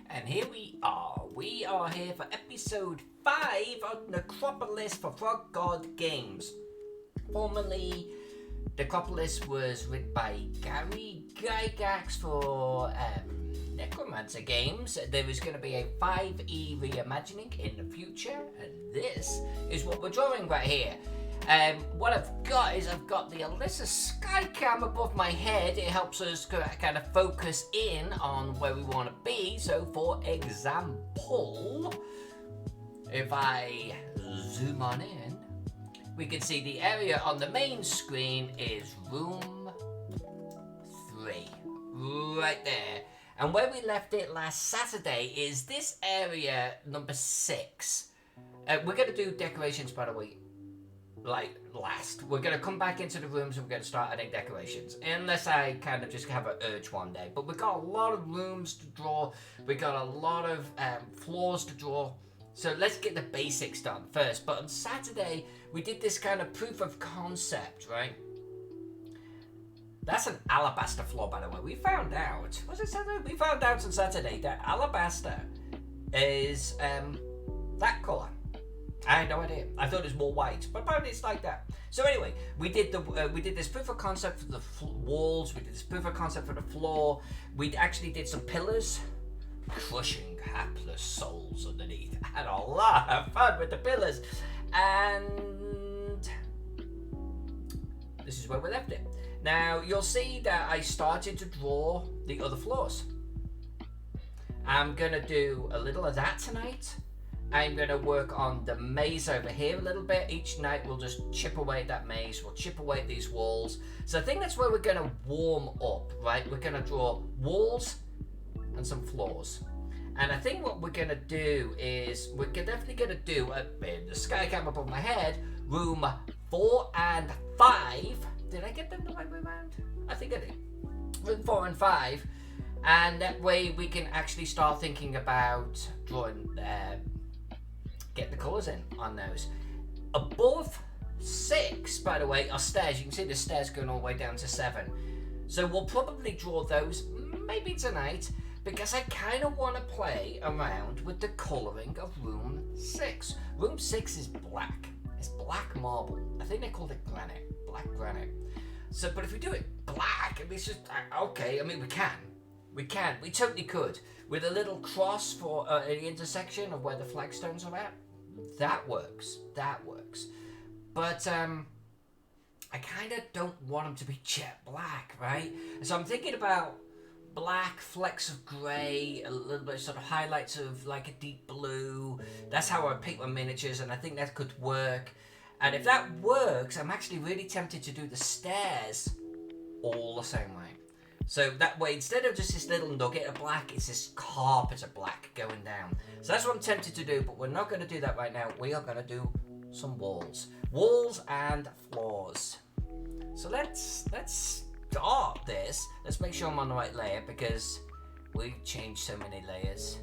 And here we are. We are here for episode 5 of Necropolis for Frog God Games. Formerly, Necropolis was written by Gary Gygax for Necromancer games. There was going to be a 5e reimagining in the future, and this is what we're drawing right here. What I've got is I've got the Alyssa Skycam above my head. It helps us kind of focus in on where we want to be. So for example, if I zoom on in, we can see the area on the main screen is room 3, right there. And where we left it last Saturday is this area number 6. We're going to do decorations, by the way, like last. We're going to come back into the rooms and we're going to start adding decorations. Unless I kind of just have an urge one day. But we've got a lot of rooms to draw. We've got a lot of floors to draw. So let's get the basics done first. But on Saturday, we did this kind of proof of concept, right? That's an alabaster floor, by the way. We found out. Was it Saturday? We found out on Saturday that alabaster is that colour. I had no idea. I thought it was more white, but apparently it's like that. So anyway, we did this proof of concept for the walls. We did this proof of concept for the floor. We actually did some pillars, crushing hapless souls underneath. I had a lot of fun with the pillars, and this is where we left it. Now you'll see that I started to draw the other floors. I'm gonna do a little of that tonight. I'm going to work on the maze over here a little bit. Each night we'll just chip away at that maze. We'll chip away at these walls. So I think that's where we're going to warm up, right? We're going to draw walls and some floors. And I think what we're going to do is, we're definitely going to do, the sky cam above my head, room 4 and 5. Did I get them the right way around? I think I did. Room 4 and 5. And that way we can actually start thinking about drawing get the colours in on those. Above 6, by the way, are stairs. You can see the stairs going all the way down to 7. So we'll probably draw those maybe tonight, because I kind of want to play around with the colouring of room 6. Room 6 is black. It's black marble. I think they called it granite. Black granite. So, but if we do it black, it's just, okay, I mean, we totally could. With a little cross for the intersection of where the flagstones are at. That works. But I kind of don't want them to be jet black, right? So I'm thinking about black, flecks of grey, a little bit of sort of highlights of like a deep blue. That's how I pick my miniatures, and I think that could work. And if that works, I'm actually really tempted to do the stairs all the same way. So that way, instead of just this little nugget of black, it's this carpet of black going down. So that's what I'm tempted to do, but we're not going to do that right now. We are going to do some walls. Walls and floors. So let's start this. Let's make sure I'm on the right layer, because we've changed so many layers.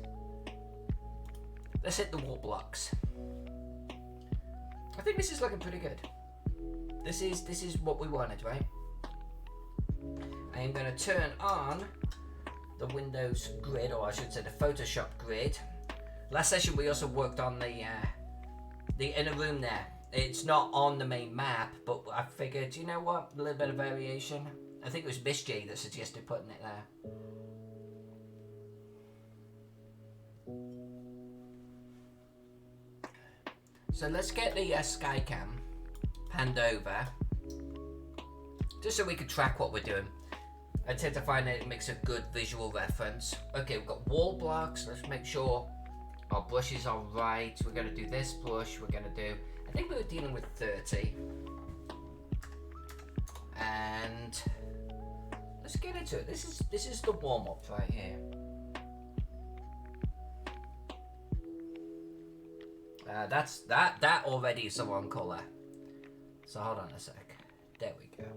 Let's hit the wall blocks. I think this is looking pretty good. This is what we wanted, right? I'm going to turn on the Windows grid, or I should say the Photoshop grid. Last session we also worked on the inner room there. It's not on the main map, but I figured, you know what, a little bit of variation. I think it was Miss J that suggested putting it there. So let's get the Skycam panned over, just so we can track what we're doing. I tend to find that it makes a good visual reference. Okay, we've got wall blocks. Let's make sure our brushes are right. We're going to do this brush. We're going to do, I think we were dealing with 30. And let's get into it. This is the warm-up right here. That already is the wrong colour. So hold on a sec. There we go.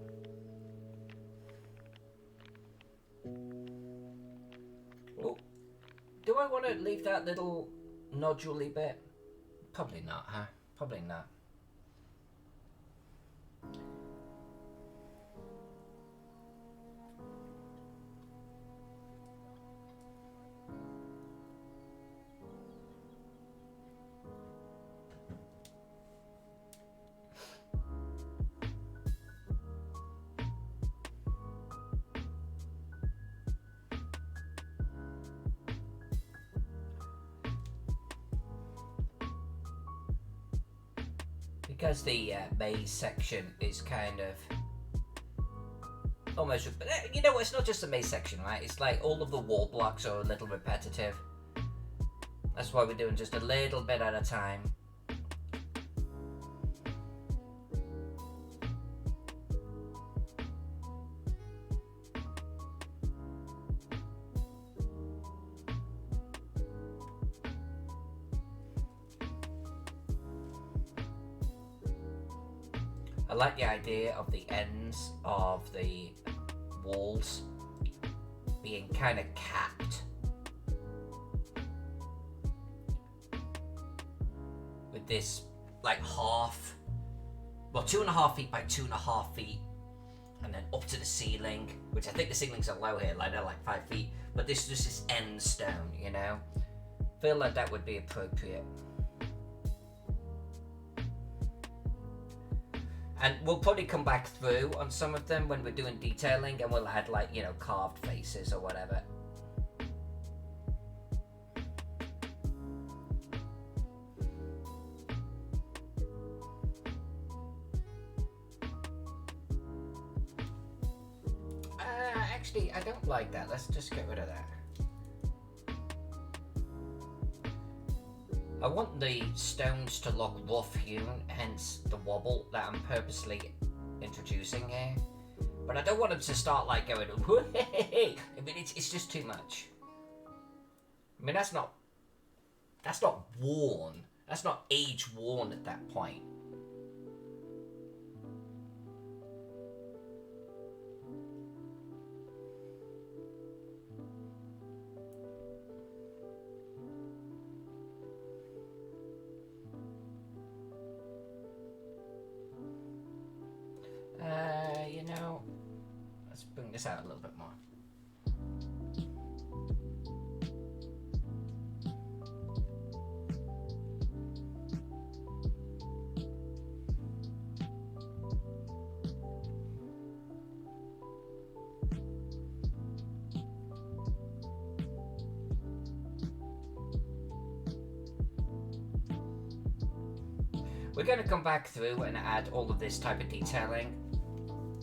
Oh, do I want to leave that little nodule-y bit? Probably not, huh? Probably not. Because the maze section is kind of almost, you know, it's not just the maze section, right? It's like all of the wall blocks are a little repetitive. That's why we're doing just a little bit at a time. I like the idea of the ends of the walls being kind of capped with this like half, well, 2.5 feet by 2.5 feet, and then up to the ceiling, which I think the ceilings are low here, like they're like 5 feet, but this is just this end stone, you know? Feel like that would be appropriate. And we'll probably come back through on some of them when we're doing detailing, and we'll add, like, you know, carved faces or whatever. Actually, I don't like that. Let's just get rid of that. I want the stones to look rough hewn, hence the wobble that I'm purposely introducing here. But I don't want them to start like going, I mean, it's just too much. I mean, that's not worn. That's not age worn at that point. You know, let's bring this out a little bit more. We're going to come back through and add all of this type of detailing.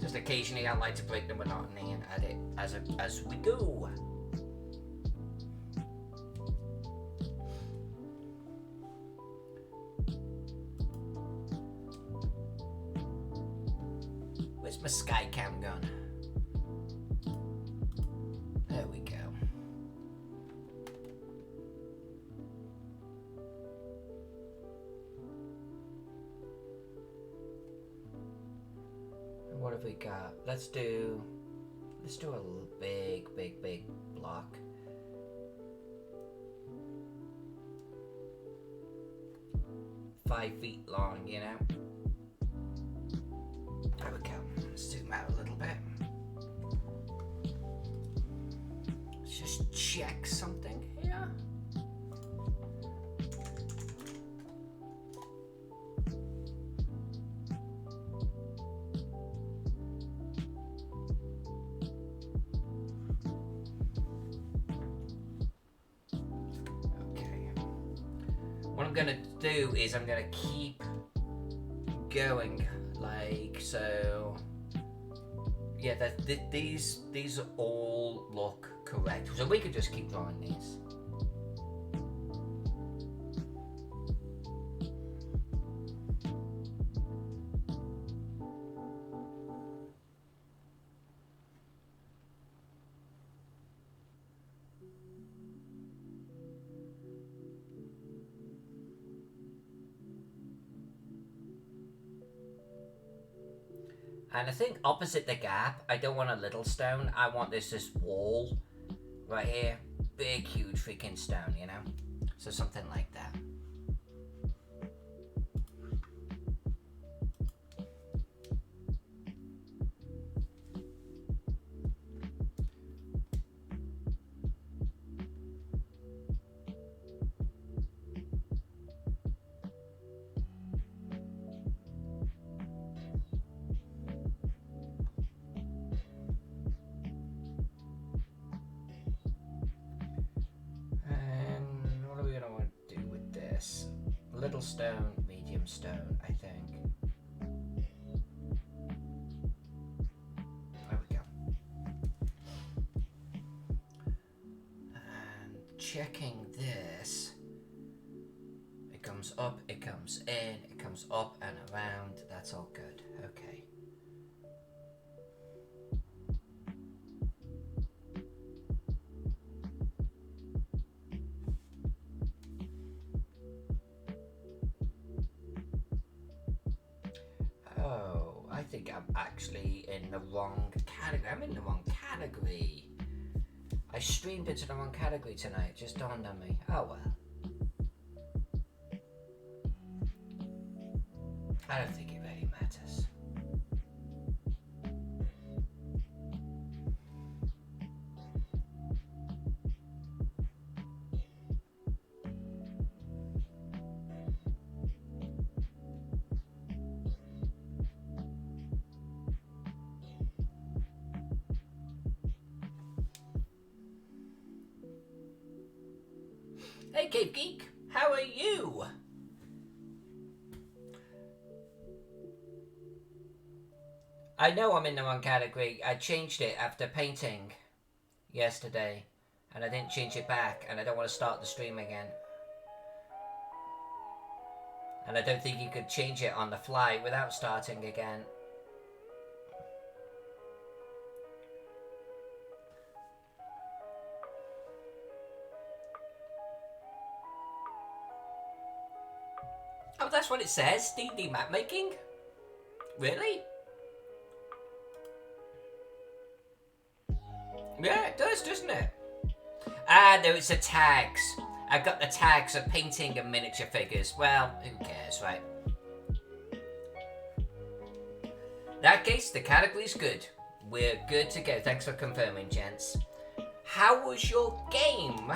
Just occasionally I like to break the monotony and add it as we go. Where's my sky cam gone? There we go. What have we got? Let's do a big block. $5 feet long, you know. There we go. Zoom out a little bit. Let's just check something here. What I'm gonna do is I'm gonna keep going like so. Yeah, these all look correct. So we could just keep drawing these. And I think opposite the gap, I don't want a little stone. I want this wall right here. Big, huge freaking stone, you know? So something like that. Little stone, medium stone, I think. checking this. It comes up, it comes in, it comes up and around. That's all good. Okay. Oh, I think I'm actually in the wrong category. I'm in the wrong category. I streamed into the wrong category tonight. It just dawned on me. Oh well. I don't think it really matters. Hey, Cave Geek, how are you? I know I'm in the wrong category. I changed it after painting yesterday, and I didn't change it back, and I don't want to start the stream again. And I don't think you could change it on the fly without starting again. Oh, that's what it says? D&D map making? Really? Yeah, it does, doesn't it? Ah, no, it's the tags. I've got the tags of painting and miniature figures. Well, who cares, right? In that case, the category's good. We're good to go. Thanks for confirming, gents. How was your game?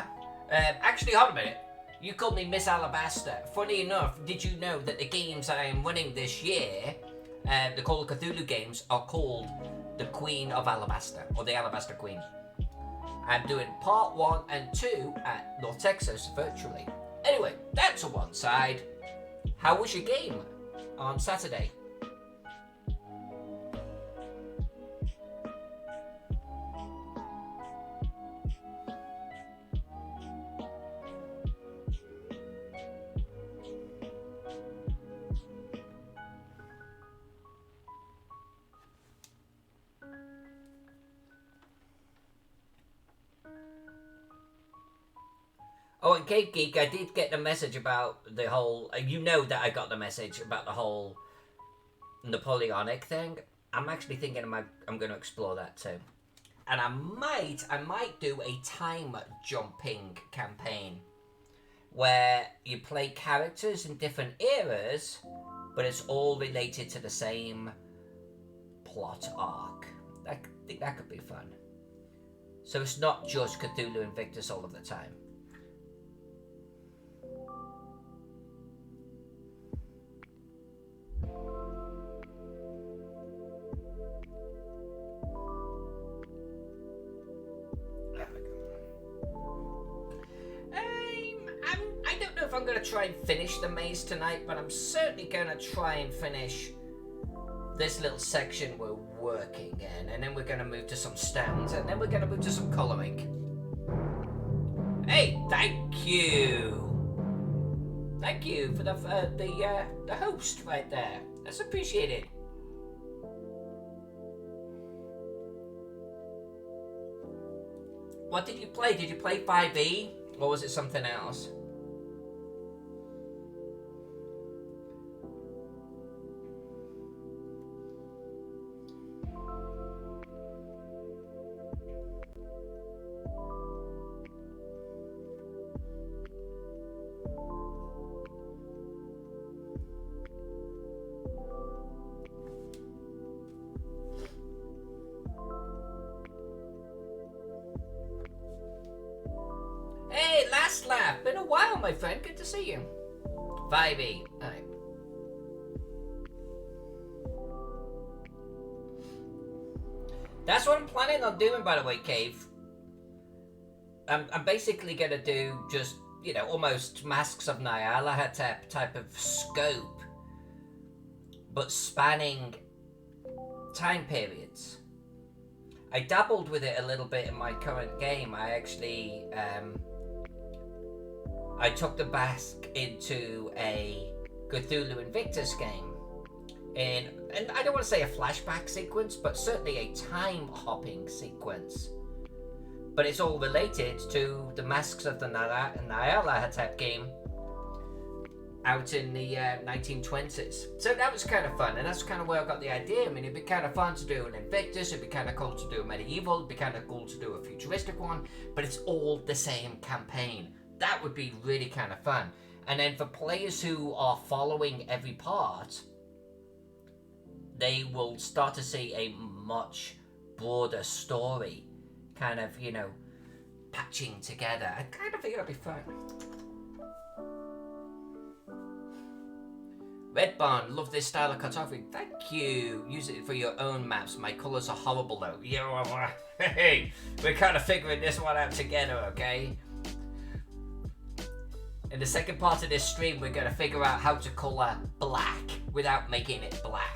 Actually, hold a minute. You called me Miss Alabaster. Funny enough, did you know that the games that I am running this year, the Call of Cthulhu games, are called the Queen of Alabaster, or the Alabaster Queen. I'm doing part 1 and 2 at North Texas virtually. Anyway, that's on one side. How was your game on Saturday? Oh, and Cave Geek, I did get the message about the whole... You know that I got the message about the whole Napoleonic thing. I'm actually thinking I'm going to explore that too. And I might do a time jumping campaign where you play characters in different eras, but it's all related to the same plot arc. I think that could be fun. So it's not just Cthulhu Invictus all of the time. I don't know if I'm going to try and finish the maze tonight, but I'm certainly going to try and finish this little section we're working in, and then we're going to move to some stones, and then we're going to move to some colouring. Hey, thank you! Thank you for the host right there. That's appreciated. What did you play? Did you play 5e? Or was it something else? Been a while, my friend. Good to see you. 5e. Alright. That's what I'm planning on doing, by the way, Cave. I'm basically going to do just, you know, almost Masks of Nyarlathotep type of scope, but spanning time periods. I dabbled with it a little bit in my current game. I actually... I took them back into a Cthulhu Invictus game. And I don't want to say a flashback sequence, but certainly a time-hopping sequence. But it's all related to the Masks of the Nyarlathotep game out in the 1920s. So that was kind of fun, and that's kind of where I got the idea. I mean, it'd be kind of fun to do an Invictus, it'd be kind of cool to do a medieval, it'd be kind of cool to do a futuristic one, but it's all the same campaign. That would be really kind of fun. And then for players who are following every part, they will start to see a much broader story, kind of, you know, patching together. I kind of think it'll be fun. Red Barn, love this style of cartography. Thank you. Use it for your own maps. My colours are horrible though. Yeah, hey, we're kind of figuring this one out together, okay? In the second part of this stream, we're going to figure out how to colour black without making it black.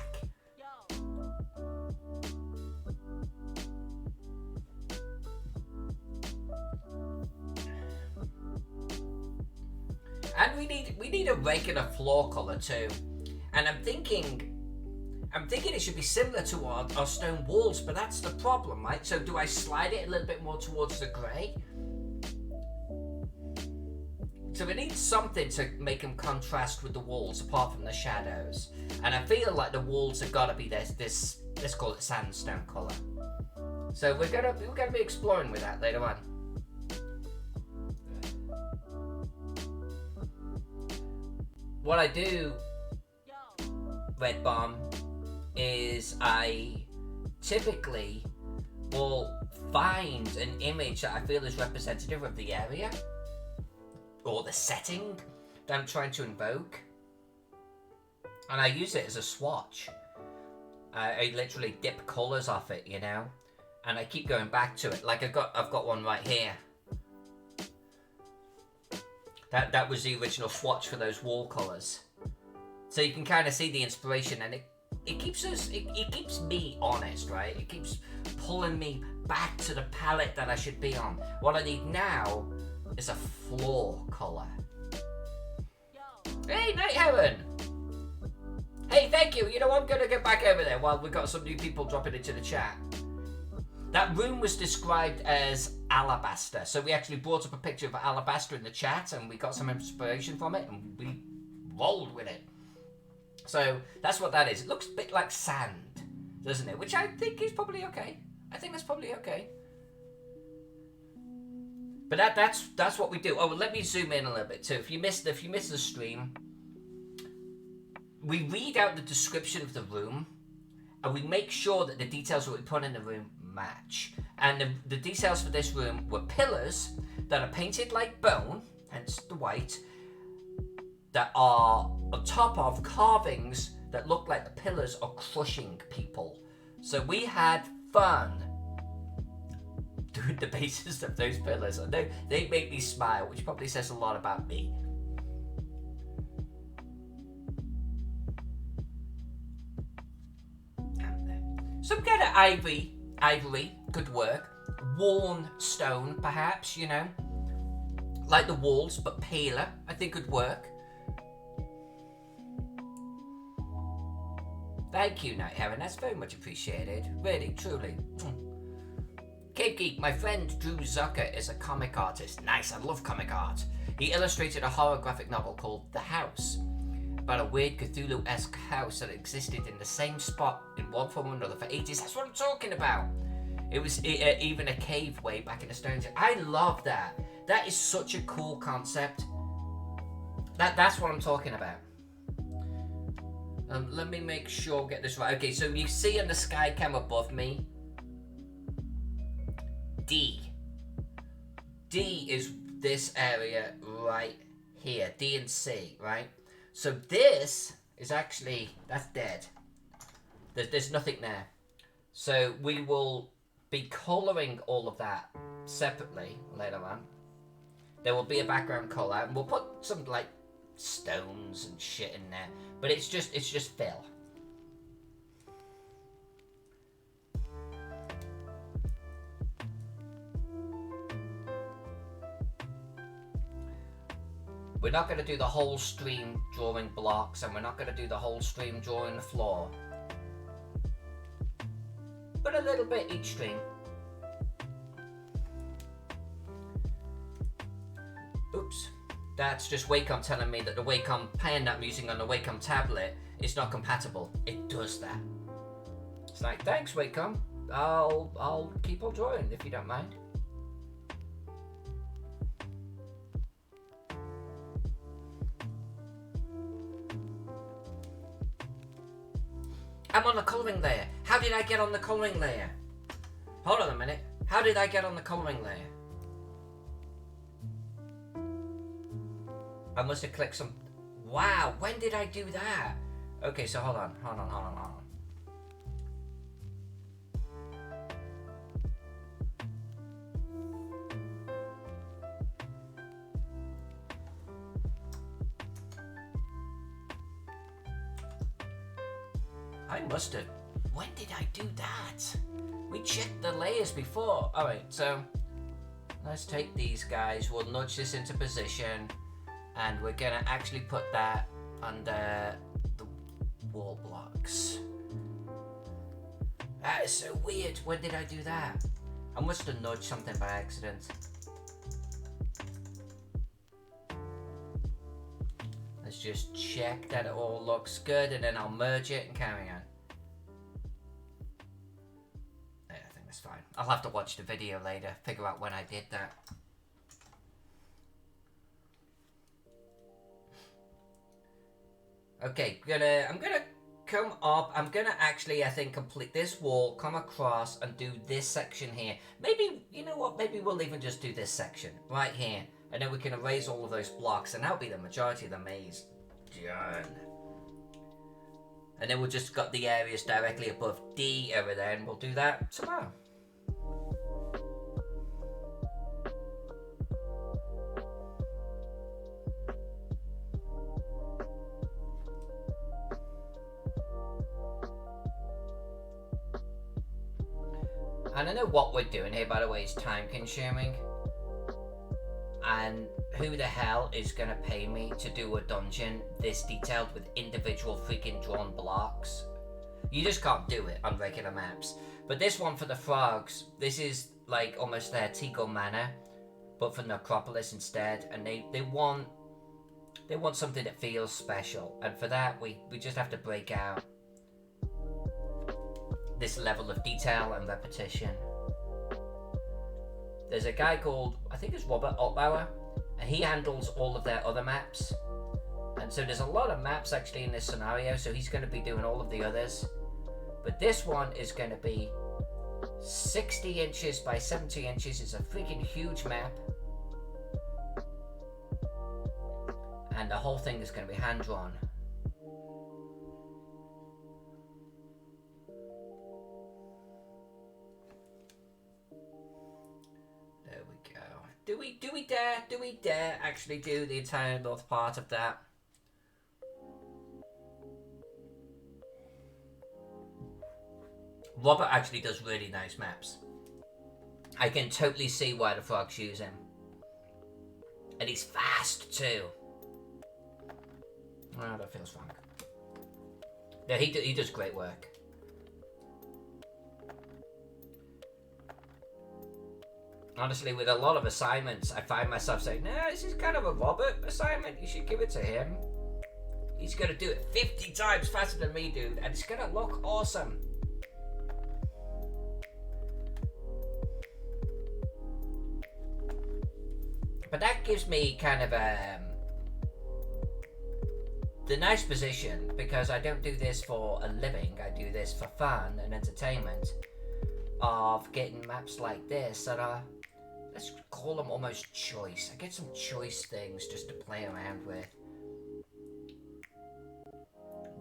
And we need a regular floor colour too. And I'm thinking it should be similar to our stone walls, but that's the problem, right? So do I slide it a little bit more towards the grey? So we need something to make them contrast with the walls, apart from the shadows. And I feel like the walls have got to be this let's call it sandstone colour. So we're gonna be exploring with that later on. What I do, Red Bomb, is I typically will find an image that I feel is representative of the area or the setting that I'm trying to invoke, and I use it as a swatch. I literally dip colours off it, you know, and I keep going back to it. Like I've got one right here. That was the original swatch for those wall colours. So you can kind of see the inspiration, and it keeps me honest, right? It keeps pulling me back to the palette that I should be on. What I need now is a floor colour. Hey, Night Heaven! Hey, thank you. You know, I'm going to get back over there while we've got some new people dropping into the chat. That room was described as alabaster. So we actually brought up a picture of alabaster in the chat, and we got some inspiration from it, and we rolled with it. So that's what that is. It looks a bit like sand, doesn't it? Which I think is probably okay. I think that's probably okay. But that's what we do. Oh, well, let me zoom in a little bit too. If you missed the stream, we read out the description of the room, and we make sure that the details that we put in the room match. And the details for this room were pillars that are painted like bone, hence the white, that are on top of carvings that look like the pillars are crushing people. So we had fun doing the basis of those pillars, and they make me smile, which probably says a lot about me. Some kind of ivory could work. Worn stone, perhaps, you know, like the walls, but paler, I think could work. Thank you, Night Heron. That's very much appreciated. Really, truly. Cape Geek, my friend Drew Zucker is a comic artist. Nice, I love comic art. He illustrated a horror graphic novel called The House, about a weird Cthulhu-esque house that existed in the same spot in one form or another for ages. That's what I'm talking about. It was even a cave way back in the Stone Age. I love that. That is such a cool concept. That's what I'm talking about. Let me make sure I get this right. Okay, so you see on the sky cam above me, D is this area right here, D and C, right? So this is actually, that's dead. There's nothing there. So we will be colouring all of that separately later on. There will be a background colour, and we'll put some like stones and shit in there. But it's just fill. We're not going to do the whole stream drawing blocks, and we're not going to do the whole stream drawing the floor. But a little bit each stream. Oops. That's just Wacom telling me that the Wacom pen that I'm using on the Wacom tablet is not compatible. It does that. It's like, thanks Wacom. I'll keep on drawing if you don't mind. I'm on the colouring layer. How did I get on the colouring layer? Hold on a minute. How did I get on the colouring layer? I must have clicked some... Wow, when did I do that? Okay, so hold on. I must have... When did I do that? We checked the layers before. Alright, so let's take these guys. We'll nudge this into position. And we're going to actually put that under the wall blocks. That is so weird. When did I do that? I must have nudged something by accident. Let's just check that it all looks good, and then I'll merge it and carry on. Yeah, I think that's fine. I'll have to watch the video later, figure out when I did that. Okay, I'm gonna come up. I'm gonna actually, I think, complete this wall, come across, and do this section here. Maybe, you know what? Maybe we'll even just do this section right here, and then we can erase all of those blocks, and that'll be the majority of the maze done. And then we'll just got the areas directly above D over there, and we'll do that tomorrow. And I know what we're doing here, by the way, is time consuming. And who the hell is going to pay me to do a dungeon this detailed with individual freaking drawn blocks? You just can't do it on regular maps. But this one for the frogs, this is like almost their Tigo Manor, but for Necropolis instead. And they want something that feels special. And for that, we just have to break out this level of detail and repetition. There's a guy called, I think it's Robert Altbauer, and he handles all of their other maps. And so there's a lot of maps actually in this scenario, so he's going to be doing all of the others. But this one is going to be 60 inches by 70 inches. It's a freaking huge map. And the whole thing is going to be hand-drawn. Do we dare actually do the entire north part of that? Robert actually does really nice maps. I can totally see why the frogs use him. And he's fast too. Oh, that feels wrong. Yeah, he does great work. Honestly, with a lot of assignments, I find myself saying, nah, this is kind of a Robert assignment. You should give it to him. He's going to do it 50 times faster than me, dude. And it's going to look awesome. But that gives me kind of the nice position, because I don't do this for a living. I do this for fun and entertainment, of getting maps like this that are, let's call them almost choice. I get some choice things just to play around with.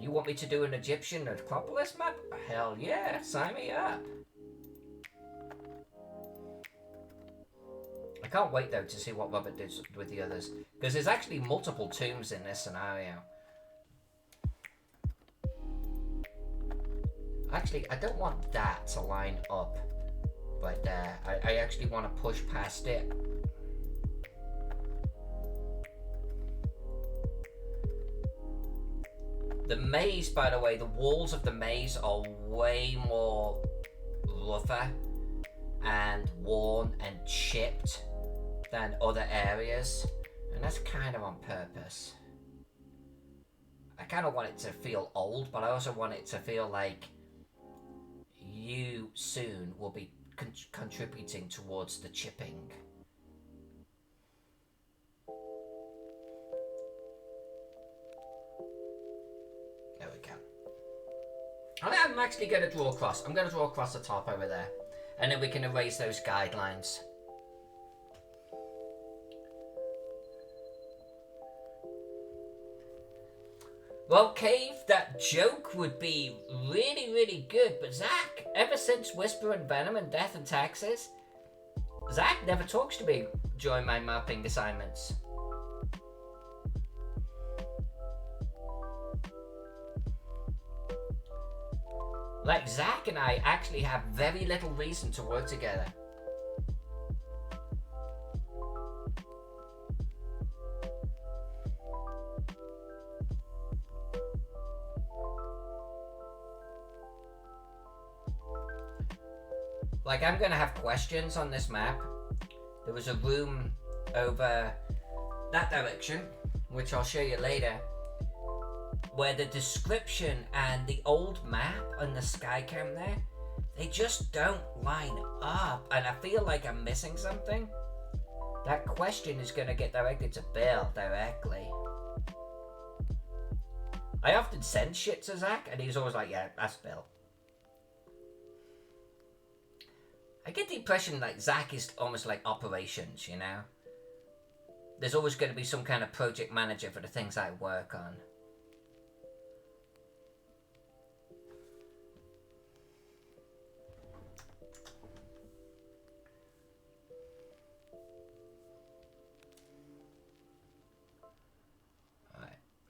You want me to do an Egyptian Necropolis map? Hell yeah, sign me up. I can't wait though to see what Robert does with the others, because there's actually multiple tombs in this scenario. Actually, I don't want that to line up right there. I actually want to push past it. The maze, by the way, the walls of the maze are way more rougher and worn and chipped than other areas, and that's kind of on purpose. I kind of want it to feel old, but I also want it to feel like you soon will be contributing towards the chipping. There we go. I'm actually going to draw across. I'm going to draw across the top over there, and then we can erase those guidelines. Well, Cave, that joke would be really, really good, but Zach, ever since Whisper and Venom and Death and Taxes, Zach never talks to me during my mapping assignments. Like, Zach and I actually have very little reason to work together. Like, I'm gonna have questions on this map. There was a room over that direction, which I'll show you later, where the description and the old map and the skycam there, they just don't line up, and I feel like I'm missing something. That question is gonna get directed to Bill directly. I often send shit to Zach, and he's always like, yeah, that's Bill. I get the impression like Zach is almost like operations, you know? There's always going to be some kind of project manager for the things I work on.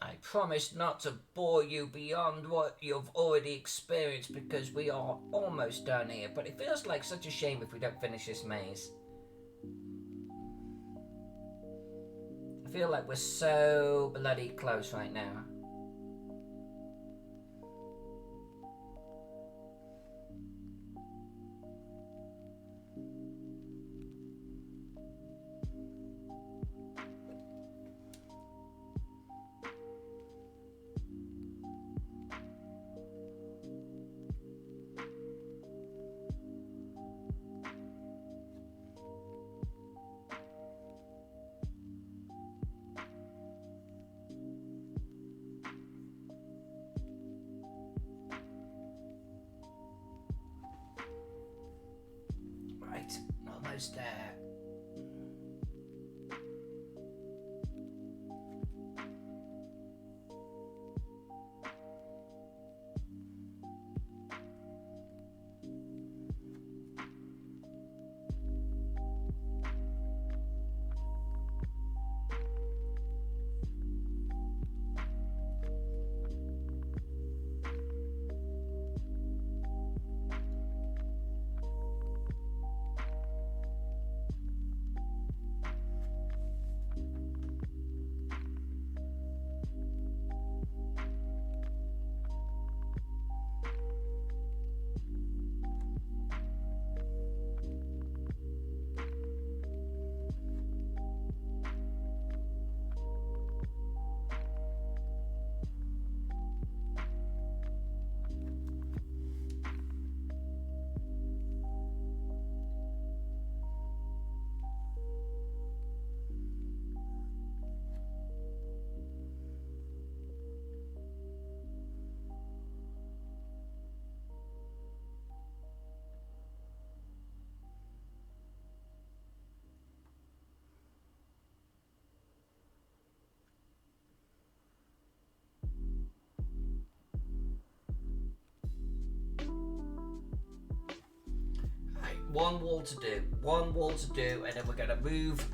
I promise not to bore you beyond what you've already experienced because we are almost done here, but it feels like such a shame if we don't finish this maze. I feel like we're so bloody close right now. Almost there. One wall to do, and then we're going to move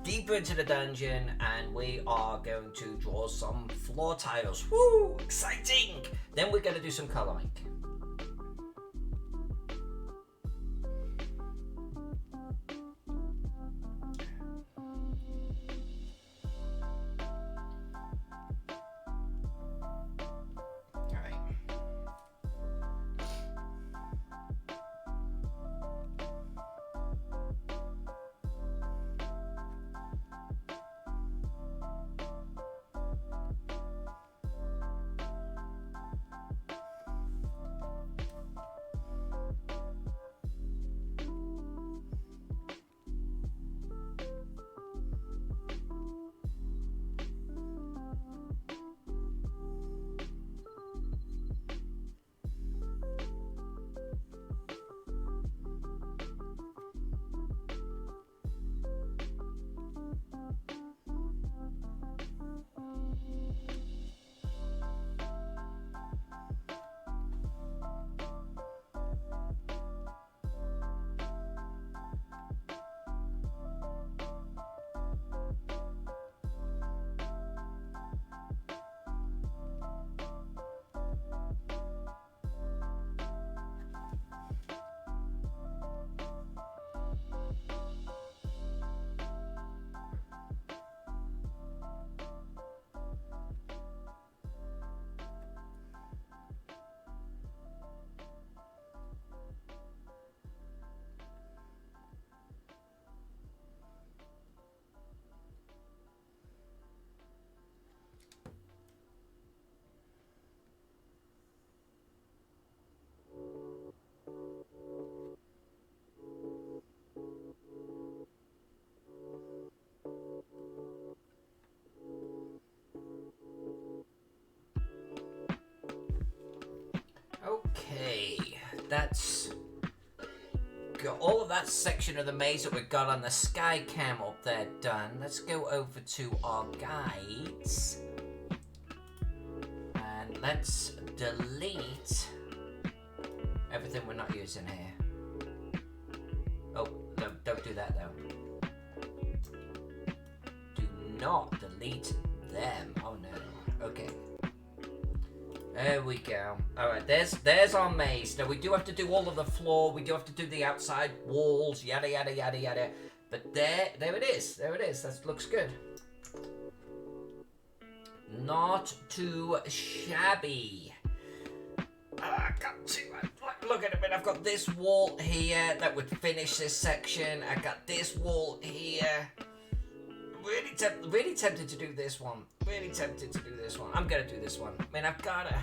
deeper into the dungeon, and we are going to draw some floor tiles. Woo! Exciting! Then we're going to do some coloring. that's got all of that section of the maze that we've got on the sky cam up there done. Let's go over to our guides. And let's delete everything we're not using here. Oh, no, don't do that though. Do not delete them. Oh no. Okay. There we go. Alright, there's our maze. Now we do have to do all of the floor, we do have to do the outside walls, yada yada yada yada. But there it is. There it is. That looks good. Not too shabby. I got to look at it. I've got this wall here that would finish this section. I got this wall here. Really tempted to do this one. Really tempted to do this one. I'm gonna do this one. I mean, I've gotta.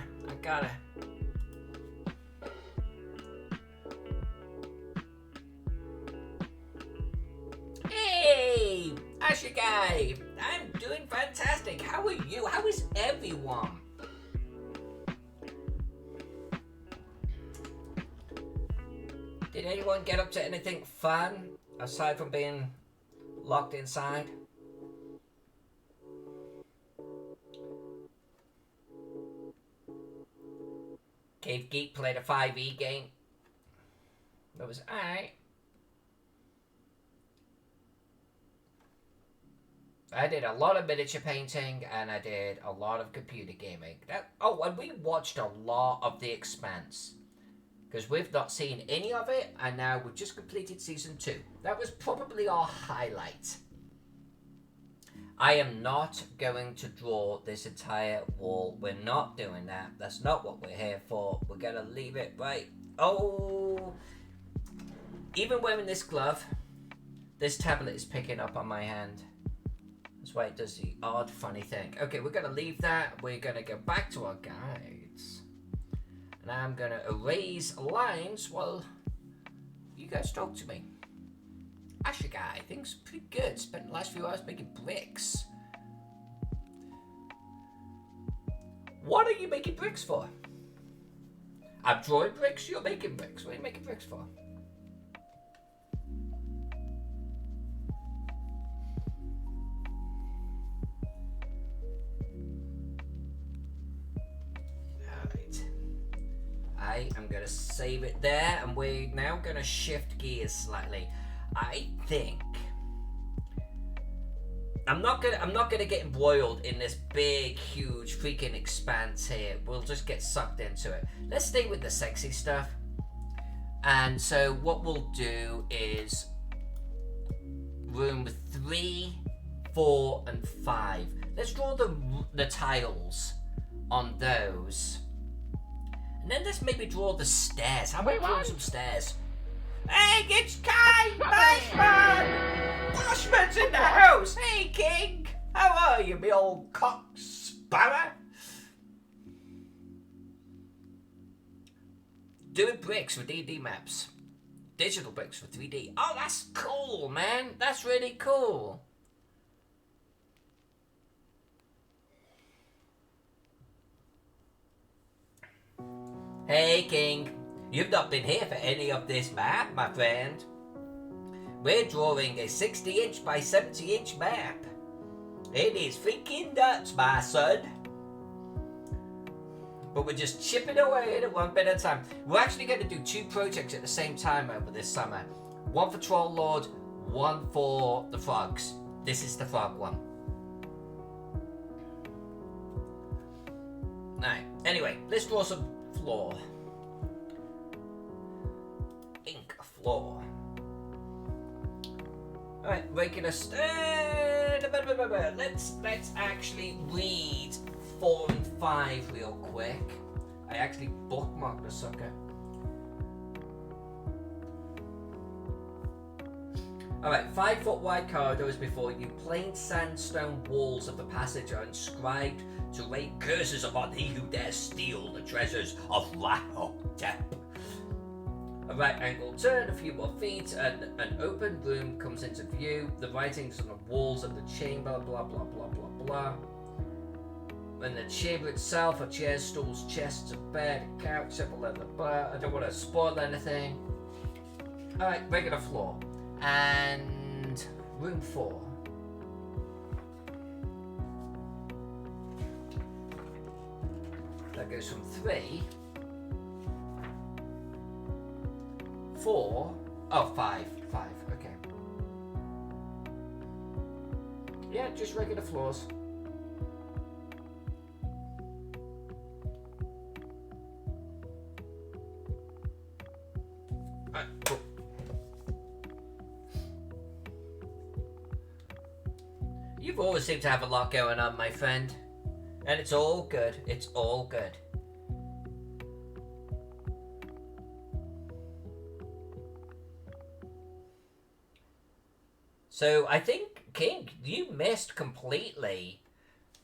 Hey, Asher guy. I'm doing fantastic. How are you? How is everyone? Did anyone get up to anything fun aside from being locked inside? Cave Geek played a 5e game. That was alright. I did a lot of miniature painting and I did a lot of computer gaming. And we watched a lot of The Expanse. Because we've not seen any of it, and now we've just completed season 2. That was probably our highlight. I am not going to draw this entire wall. We're not doing that. That's not what we're here for. We're going to leave it right. Oh! Even wearing this glove, this tablet is picking up on my hand. That's why it does the odd, funny thing. Okay, we're going to leave that. We're going to go back to our guides. And I'm going to erase lines while you guys talk to me. Asher guy, things pretty good. Spent the last few hours making bricks. What are you making bricks for? I'm drawing bricks, you're making bricks. What are you making bricks for? I am going to save it there, and we're now going to shift gears slightly. I think I'm not gonna get embroiled in this big, huge, freaking expanse here. We'll just get sucked into it. Let's stay with the sexy stuff. And so what we'll do is room 3, 4, and 5. Let's draw the tiles on those. And then let's maybe draw the stairs. How about drawing some stairs? Hey, it's Kai! Bashman! Bashman's in the house! Hey, King! How are you, me old cock sparrow? Doing bricks for D&D maps. Digital bricks for 3D. Oh, that's cool, man! That's really cool. Hey, King. You've not been here for any of this map, my friend. We're drawing a 60-inch by 70-inch map. It is freaking nuts, my son. But we're just chipping away at it one bit at a time. We're actually going to do 2 projects at the same time over this summer. One for Troll Lord, one for the frogs. This is the frog one. Alright, anyway, let's draw some floor. Ink floor. Alright, regular let's actually read 4 and 5 real quick. I actually bookmarked the sucker. Alright, 5-foot wide corridors before you. Plain sandstone walls of the passage are inscribed to rain curses upon he who dares steal the treasures of Rahotep. A right angle turn, a few more feet, and an open room comes into view. The writings on the walls of the chamber, blah blah blah blah blah. And the chamber itself are chairs, stools, chests, a bed, a couch, several leather bar. I don't want to spoil anything. Alright, regular floor. And room 4. That goes from 3, 4, oh, 5, okay. Yeah, just regular floors. Cool. You've always seemed to have a lot going on, my friend. And it's all good. It's all good. So I think, King, you missed completely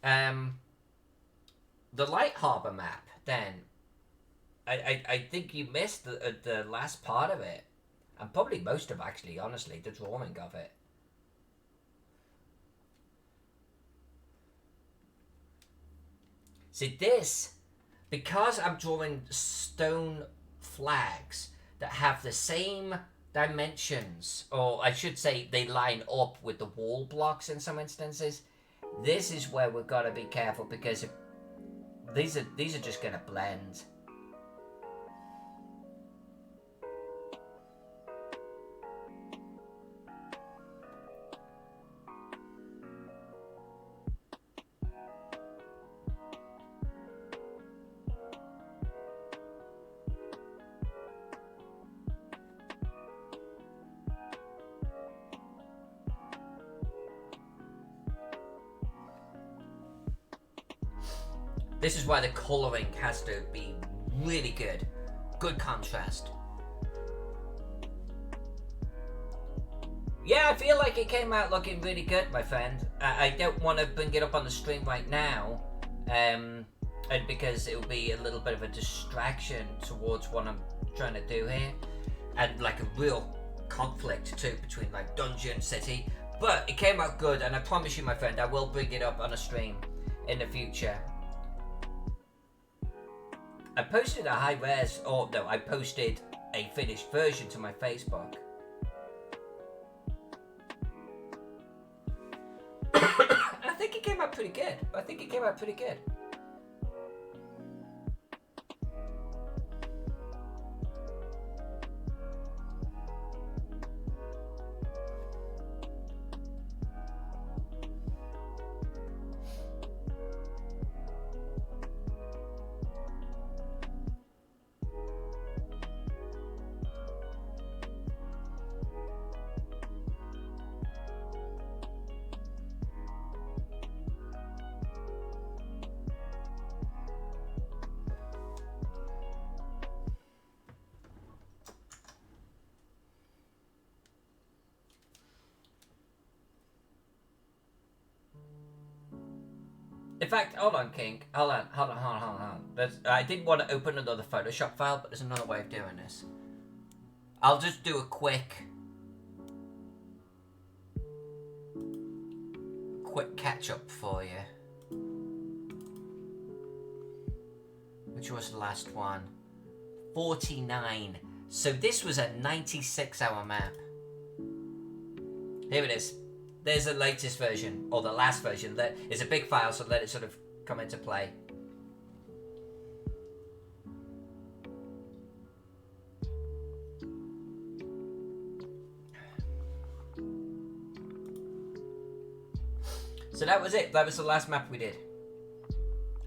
the Light Harbor map then. I think you missed the last part of it. And probably most of, actually, honestly, the drawing of it. See, this, because I'm drawing stone flags that have the same dimensions, or I should say they line up with the wall blocks in some instances, this is where we've got to be careful, because these are just going to blend. This is why the colouring has to be really good. Good contrast. Yeah, I feel like it came out looking really good, my friend. I don't want to bring it up on the stream right now, and because it will be a little bit of a distraction towards what I'm trying to do here, and like a real conflict too between like dungeon, city. But it came out good, and I promise you, my friend, I will bring it up on a stream in the future. I posted a high res, or no, I posted a finished version to my Facebook. I think it came out pretty good. In fact, hold on, King. Hold on. I didn't want to open another Photoshop file, but there's another way of doing this. I'll just do a quick catch up for you. Which was the last one? 49. So this was a 96-hour map. Here it is. There's the latest version, or the last version. That is a big file, so let it sort of come into play. So that was it. That was the last map we did.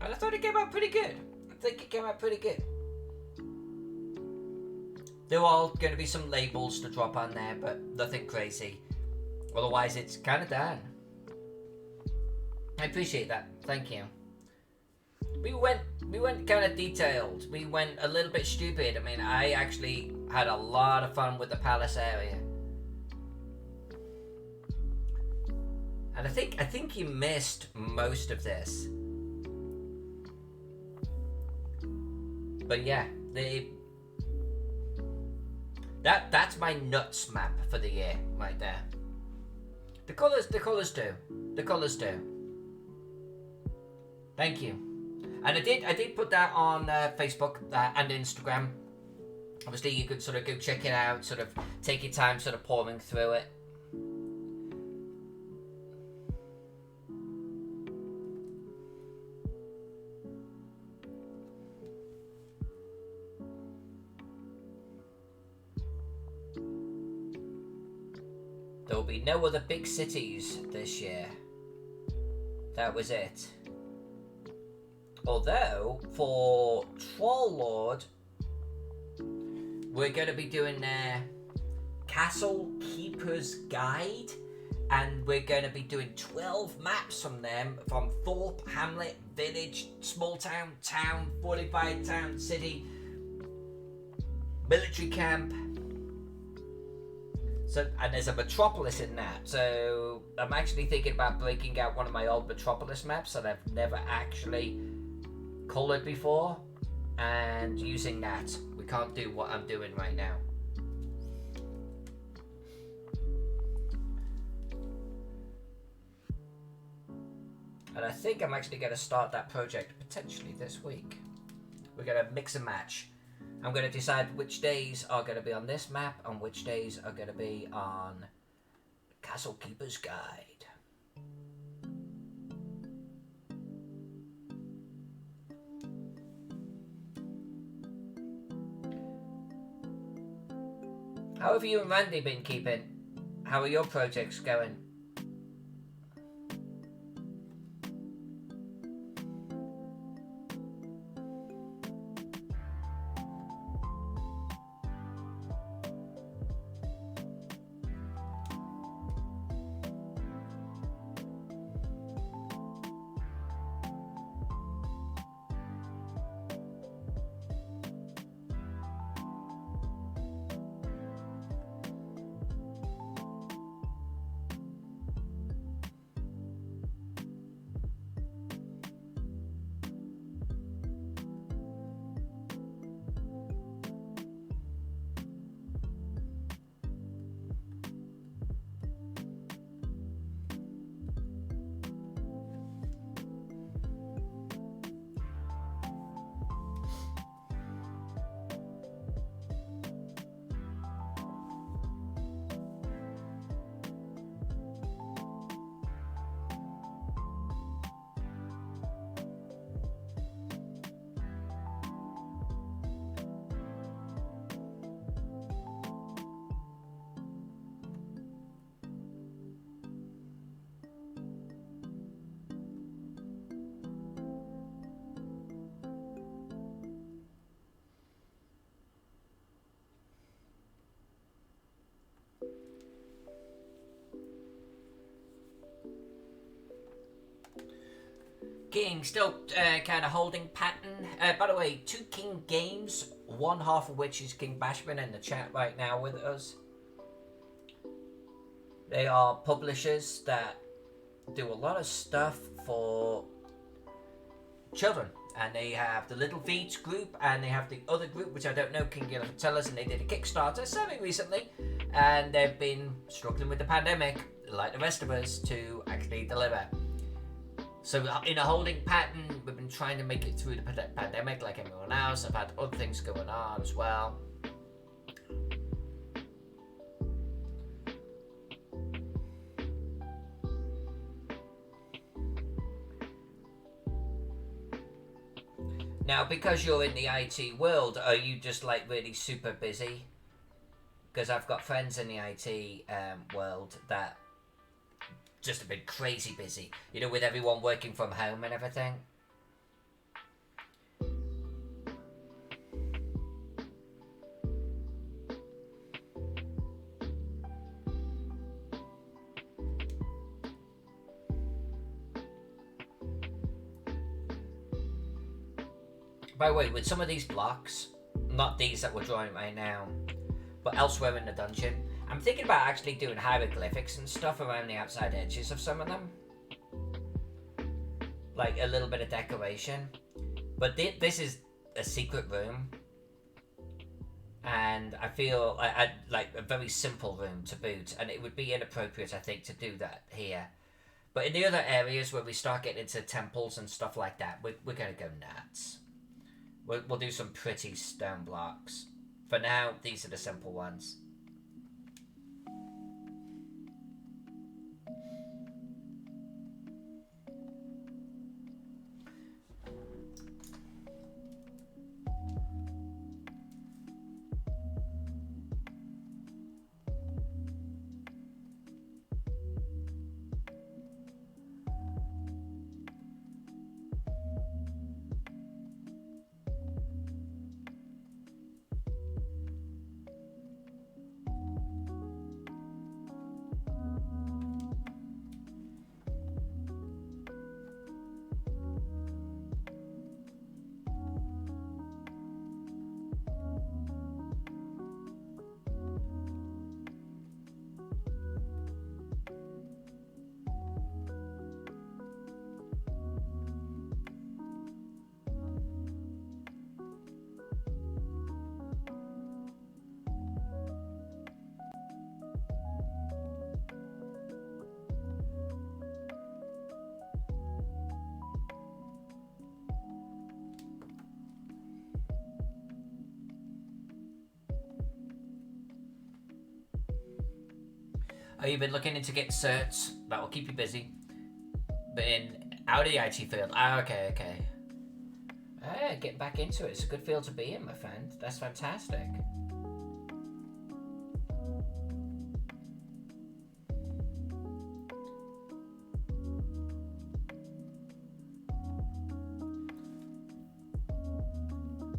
And I thought it came out pretty good. There are all going to be some labels to drop on there, but nothing crazy. Otherwise, it's kind of done. I appreciate that. Thank you. We went kind of detailed. We went a little bit stupid. I mean, I actually had a lot of fun with the palace area. And I think you missed most of this. But yeah, that's my nuts map for the year right there. The colours do. Thank you. And I did put that on Facebook and Instagram. Obviously, you could sort of go check it out, sort of take your time sort of pouring through it. There will be no other big cities this year. That was it. Although, for Troll Lord, we're going to be doing their Castle Keeper's Guide, and we're going to be doing 12 maps from them, from Thorpe, Hamlet, Village, Small Town, Town, Fortified Town, City, Military Camp. So, and there's a Metropolis in that, so I'm actually thinking about breaking out one of my old Metropolis maps that I've never actually coloured before, and using that. We can't do what I'm doing right now. And I think I'm actually going to start that project potentially this week. We're going to mix and match. I'm going to decide which days are going to be on this map and which days are going to be on Castle Keeper's Guide. How have you and Randy been keeping? How are your projects going? King still kind of holding pattern. By the way, 2 King Games, one half of which is King Bashman in the chat right now with us. They are publishers that do a lot of stuff for children. And they have the Little Feeds group, and they have the other group, which I don't know, King Gil can tell us, and they did a Kickstarter semi recently. And they've been struggling with the pandemic, like the rest of us, to actually deliver. So in a holding pattern, we've been trying to make it through the pandemic like everyone else. I've had other things going on as well. Now, because you're in the IT world, are you just like really super busy? Because I've got friends in the IT world that just have been crazy busy, you know, with everyone working from home and everything. By the way, with some of these blocks, not these that we're drawing right now, but elsewhere in the dungeon, I'm thinking about actually doing hieroglyphics and stuff around the outside edges of some of them. Like a little bit of decoration. But this is a secret room. And I feel I'd like a very simple room to boot. And it would be inappropriate, I think, to do that here. But in the other areas where we start getting into temples and stuff like that, we're going to go nuts. We'll do some pretty stone blocks. For now, these are the simple ones. Have you been looking into getting certs? That will keep you busy. Been out of the IT field. Ah, okay. Ah, get back into it. It's a good field to be in, my friend. That's fantastic.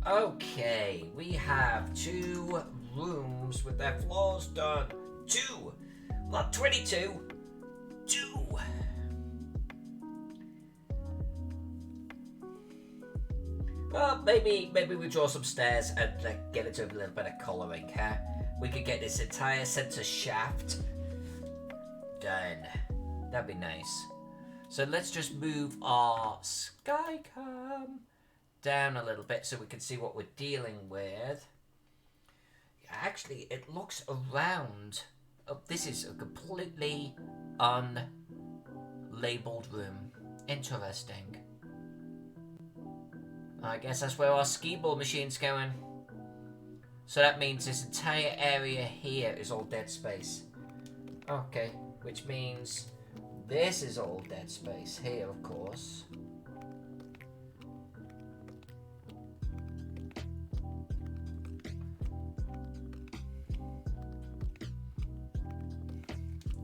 Okay, we have 2 rooms with their floors done. 2! Not 22. 2. Well, maybe we draw some stairs and get into a little bit of colouring, huh? We could get this entire centre shaft done. That'd be nice. So let's just move our skycam down a little bit so we can see what we're dealing with. Actually, it looks around. Oh, this is a completely unlabeled room. Interesting. I guess that's where our skee ball machine's going. So that means this entire area here is all dead space. Okay, which means this is all dead space here, of course.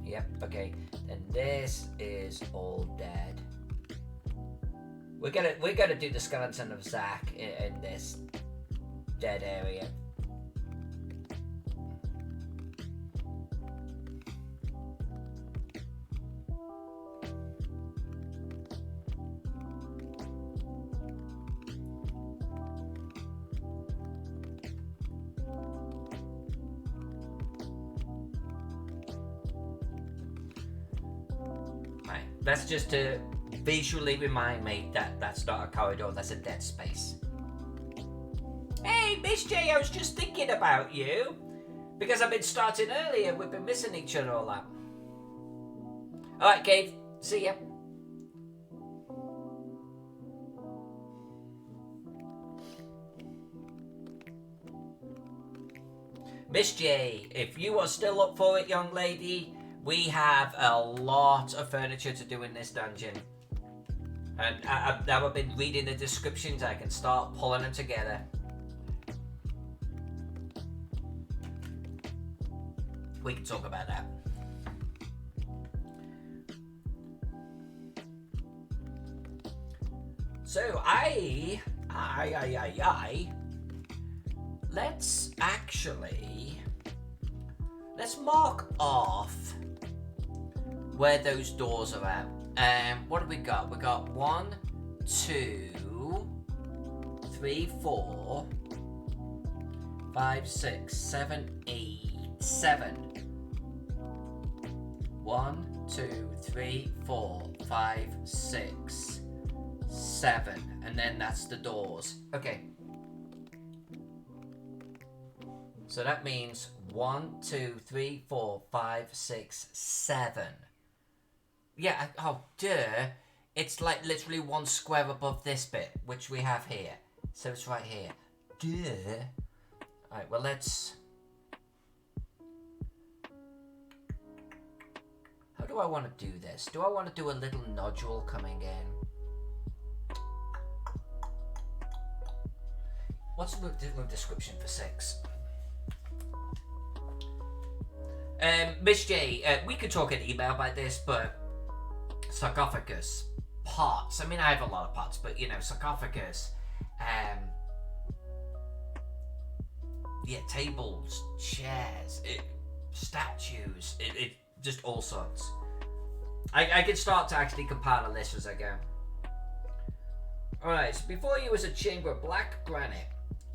Yep, okay. And this is all dead. We're gonna do the skeleton of Zach in this dead area. That's just to visually remind me that that's not a corridor, that's a dead space. Hey, Miss J, I was just thinking about you. Because I've been starting early and we've been missing each other all that. Alright, Cave. See ya. Miss J, if you are still up for it, young lady, we have a lot of furniture to do in this dungeon. And now I've been reading the descriptions, I can start pulling them together. We can talk about that. So let's mark off where those doors are at. What have we got? We got 1, 2, 3, 4, 5, 6, 7, 8, 7. 1, 2, 3, 4, 5, 6, 7. And then that's the doors. Okay. So that means 1, 2, 3, 4, 5, 6, 7. Yeah, oh, duh. It's like literally one square above this bit, which we have here. So it's right here. Duh. Alright, well, let's... How do I want to do this? Do I want to do a little nodule coming in? What's the room description for 6? Miss J, we could talk in email about this, but sarcophagus, parts. I mean, I have a lot of parts, but you know, sarcophagus, yeah, tables, chairs, statues, it just all sorts. I can start to actually compile a list as I go. Alright, so before you was a chamber of black granite.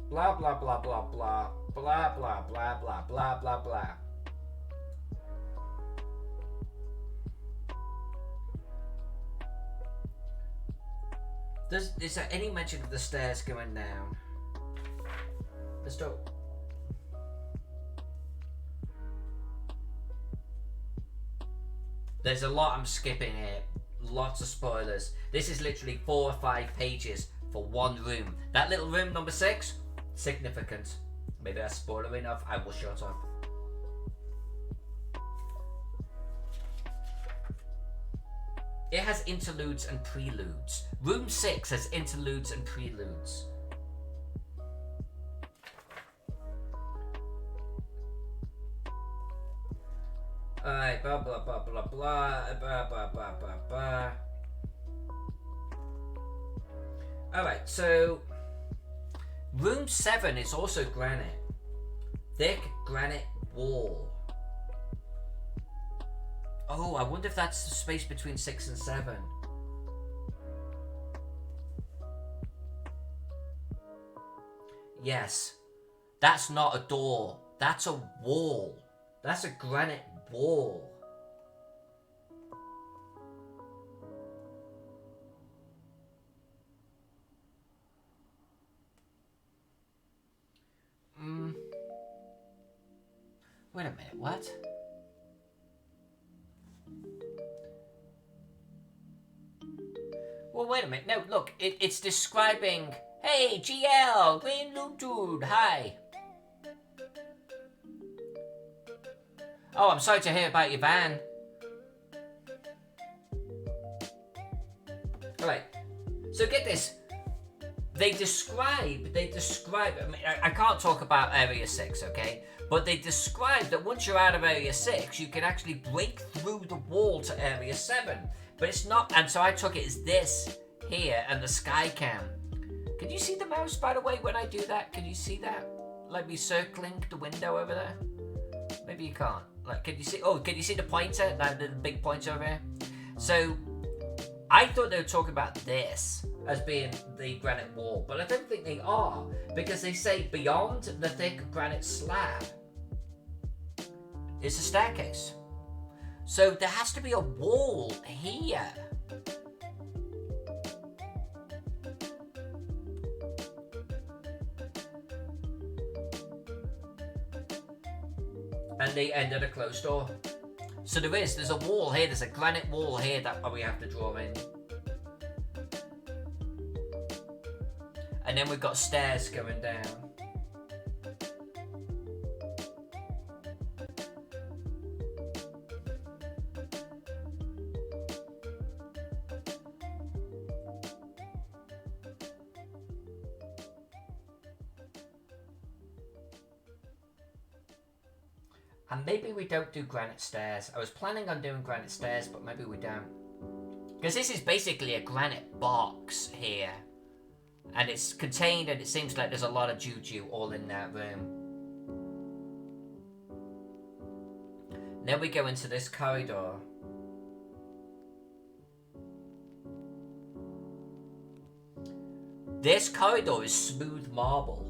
Blah, blah, blah, blah, blah. Blah, blah, blah, blah, blah, blah, blah. Is there any mention of the stairs going down? Let's do. There's a lot I'm skipping here. Lots of spoilers. This is literally 4 or 5 pages for one room. That little room, number 6, significant. Maybe that's spoiler enough. I will shut up. It has interludes and preludes. Room 6 has interludes and preludes. Alright, blah blah blah blah blah blah blah blah blah blah. Alright, so room 7 is also granite. Thick granite wall. Oh, I wonder if that's the space between 6 and 7. Yes. That's not a door. That's a wall. That's a granite wall. Wait a minute, what? Well, wait a minute. No, look, it's describing... Hey, GL, Green Loop Dude, hi. Oh, I'm sorry to hear about your van. Alright, so get this. They describe, I mean, I can't talk about Area 6, okay? But they describe that once you're out of Area 6, you can actually break through the wall to Area 7. But it's not, and so I took it as this here and the sky cam. Can you see the mouse, by the way, when I do that? Can you see that? Like me circling the window over there? Maybe you can't. Like, can you see? Oh, can you see the pointer? That little big pointer over here? So, I thought they were talking about this as being the granite wall, but I don't think they are, because they say beyond the thick granite slab is a staircase. So there has to be a wall here. And they ended a closed door. So there's a wall here, there's a granite wall here that we have to draw in. And then we've got stairs going down. And maybe we don't do granite stairs. I was planning on doing granite stairs, but maybe we don't. Because this is basically a granite box here. And it's contained, and it seems like there's a lot of juju all in that room. Then we go into this corridor. This corridor is smooth marble.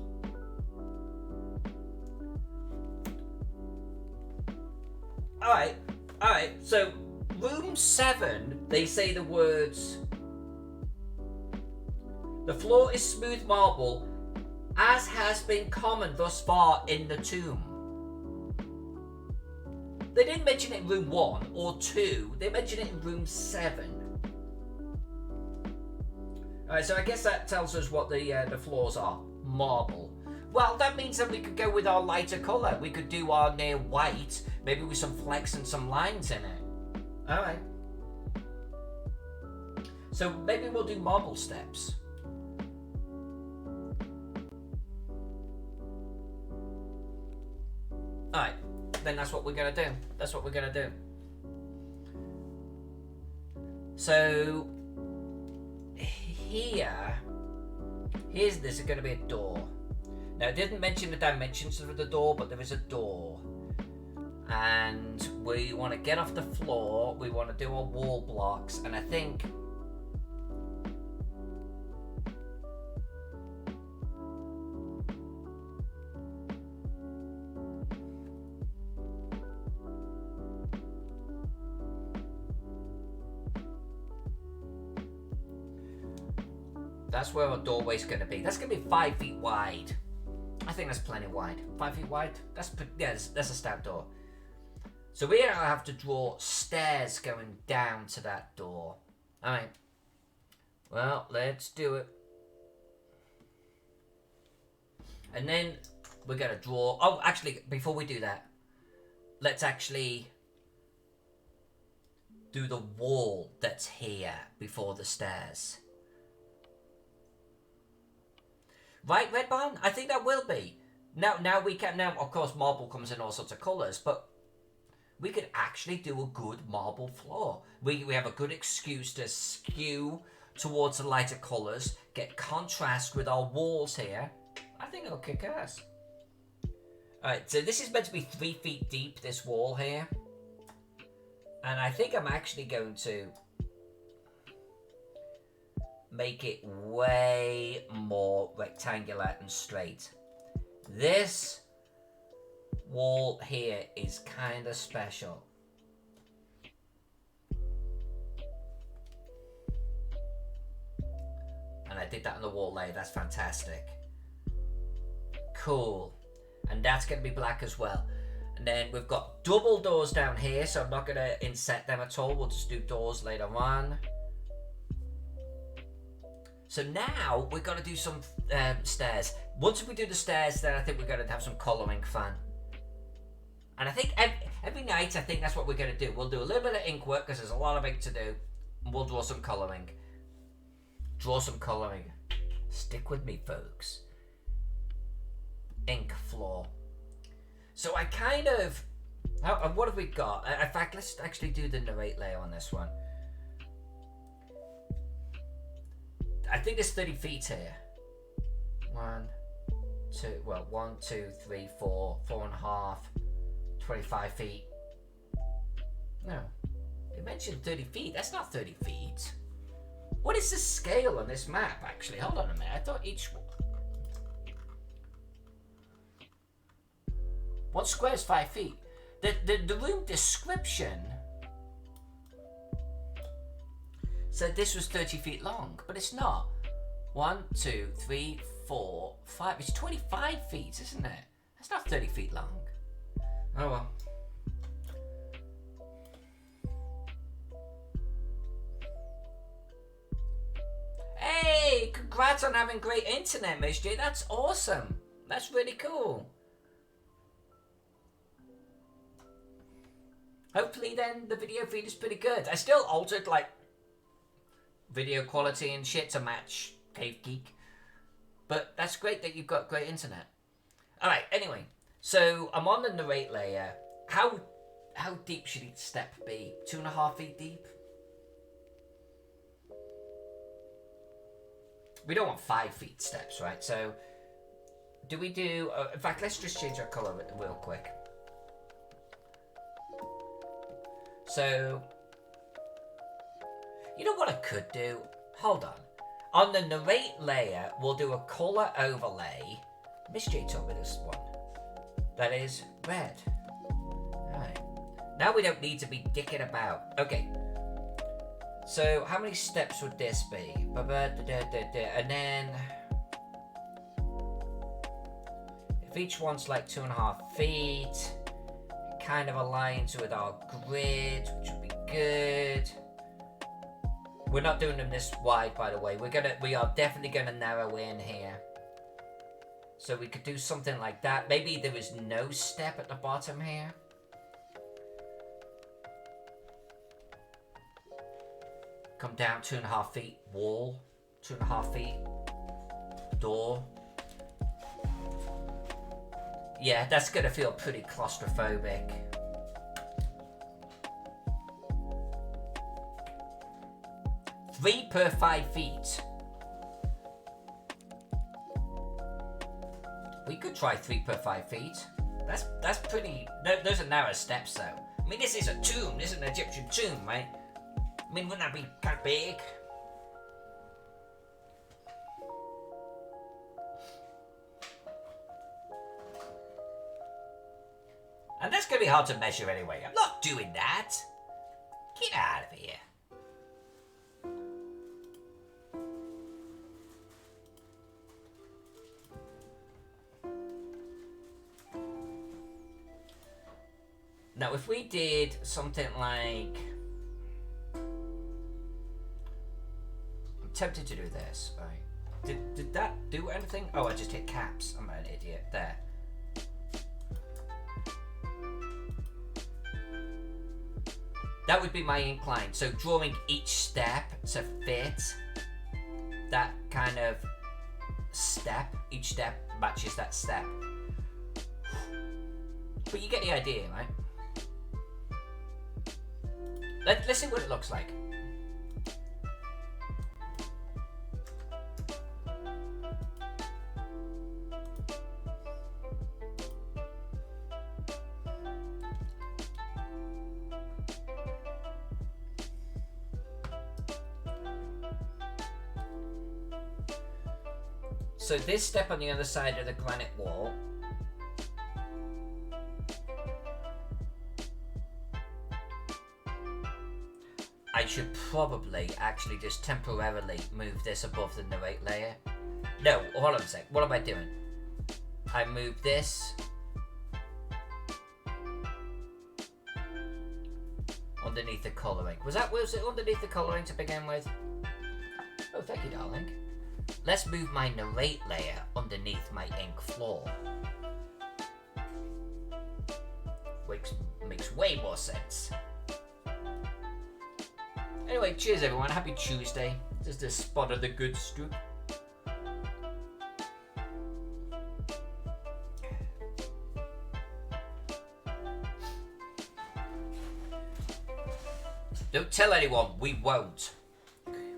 Alright, so room 7, they say the words, the floor is smooth marble, as has been common thus far in the tomb. They didn't mention it in room 1 or 2. They mentioned it in room 7. Alright, so I guess that tells us what the floors are. Marble. Well, that means that we could go with our lighter colour. We could do our near white, maybe with some flecks and some lines in it. Alright. So maybe we'll do marble steps. Alright, then that's what we're going to do. That's what we're going to do. So, here's this is going to be a door. Now, it didn't mention the dimensions of the door, but there is a door. And we want to get off the floor, we want to do our wall blocks, and I think... That's where our doorway's going to be. That's going to be 5 feet wide. I think that's plenty wide. 5 feet wide? That's a stout door. So we have to draw stairs going down to that door. Alright. Well, let's do it. And then we're going to draw... Oh, actually, before we do that, let's actually do the wall that's here before the stairs. Right, Red Barn? I think that will be. Now we can... Now, of course, marble comes in all sorts of colours, but we could actually do a good marble floor. We have a good excuse to skew towards the lighter colours, get contrast with our walls here. I think it'll kick ass. Alright, so this is meant to be 3 feet deep, this wall here. And I think I'm actually going to make it way more rectangular and straight. This wall here is kind of special. And I did that on the wall layer. That's fantastic. Cool. And that's going to be black as well. And then we've got double doors down here, so I'm not going to inset them at all. We'll just do doors later on. So now we're going to do some stairs. Once we do the stairs, then I think we're going to have some colouring fun. And I think every night, I think that's what we're going to do. We'll do a little bit of ink work because there's a lot of ink to do. And we'll draw some colouring. Draw some colouring. Stick with me, folks. Ink floor. So I kind of... what have we got? In fact, let's actually do the narrate layer on this one. I think there's 30 feet here. 1, 2, 3, 4, 4.5, 25 feet. No. They mentioned 30 feet. That's not 30 feet. What is the scale on this map, actually? Hold on a minute. I thought each... 1 square is 5 feet. The room description said this was 30 feet long, but it's not. 1, 2, 3, 4, 5. It's 25 feet, isn't it? That's not 30 feet long. Oh well. Hey, congrats on having great internet, Miss J. That's awesome. That's really cool. Hopefully then the video feed is pretty good. I still altered like video quality and shit to match Cave Geek. But that's great that you've got great internet. Alright, anyway. So I'm on the narrate layer. How deep should each step be? 2.5 feet deep? We don't want 5 feet steps, right? So do we do... in fact, let's just change our colour real quick. So, you know what I could do? Hold on. On the narrate layer, we'll do a colour overlay. Miss J told me this one. That is red. Alright. Now we don't need to be dicking about. Okay. So, how many steps would this be? And then... if each one's like 2.5 feet... it kind of aligns with our grid, which would be good. We're not doing them this wide, by the way. We are definitely gonna narrow in here. So we could do something like that. Maybe there is no step at the bottom here. Come down 2.5 feet, wall, 2.5 feet, door. Yeah, that's gonna feel pretty claustrophobic. Three per 5 feet. We could try 3 per 5 feet. That's pretty. Those are narrow steps, though. I mean, this is a tomb. This is an Egyptian tomb, right? I mean, wouldn't that be kind of big? And that's gonna be hard to measure anyway. I'm not doing that. Get out of here. Now, if we did something like... I'm tempted to do this, right? Did that do anything? Oh, I just hit caps. I'm an idiot. There. That would be my incline. So drawing each step to fit that kind of step. Each step matches that step. But you get the idea, right? Let's see what it looks like. So this step on the other side of the granite wall. I should probably actually just temporarily move this above the narrate layer. No, hold on a sec. What am I doing? I move this underneath the colouring. Was it underneath the colouring to begin with? Oh, thank you, darling. Let's move my narrate layer underneath my ink floor. Which makes way more sense. Anyway, cheers everyone. Happy Tuesday. This is the spot of the good stuff. Don't tell anyone, we won't.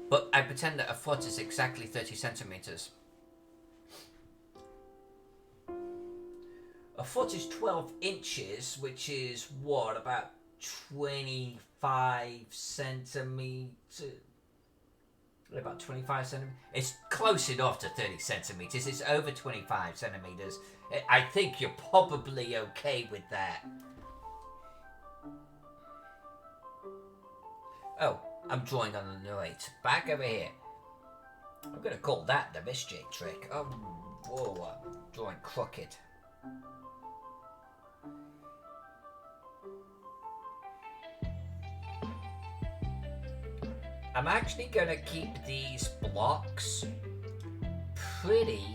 But I pretend that a foot is exactly 30 centimeters. A foot is 12 inches, which is what, about 25 centimeters? About 25 centimeters? It's close enough to 30 centimeters. It's over 25 centimeters. I think you're probably okay with that. Oh, I'm drawing on the narrate. Back over here. I'm gonna call that the misjig trick. Oh, whoa, I'm drawing crooked. I'm actually gonna keep these blocks pretty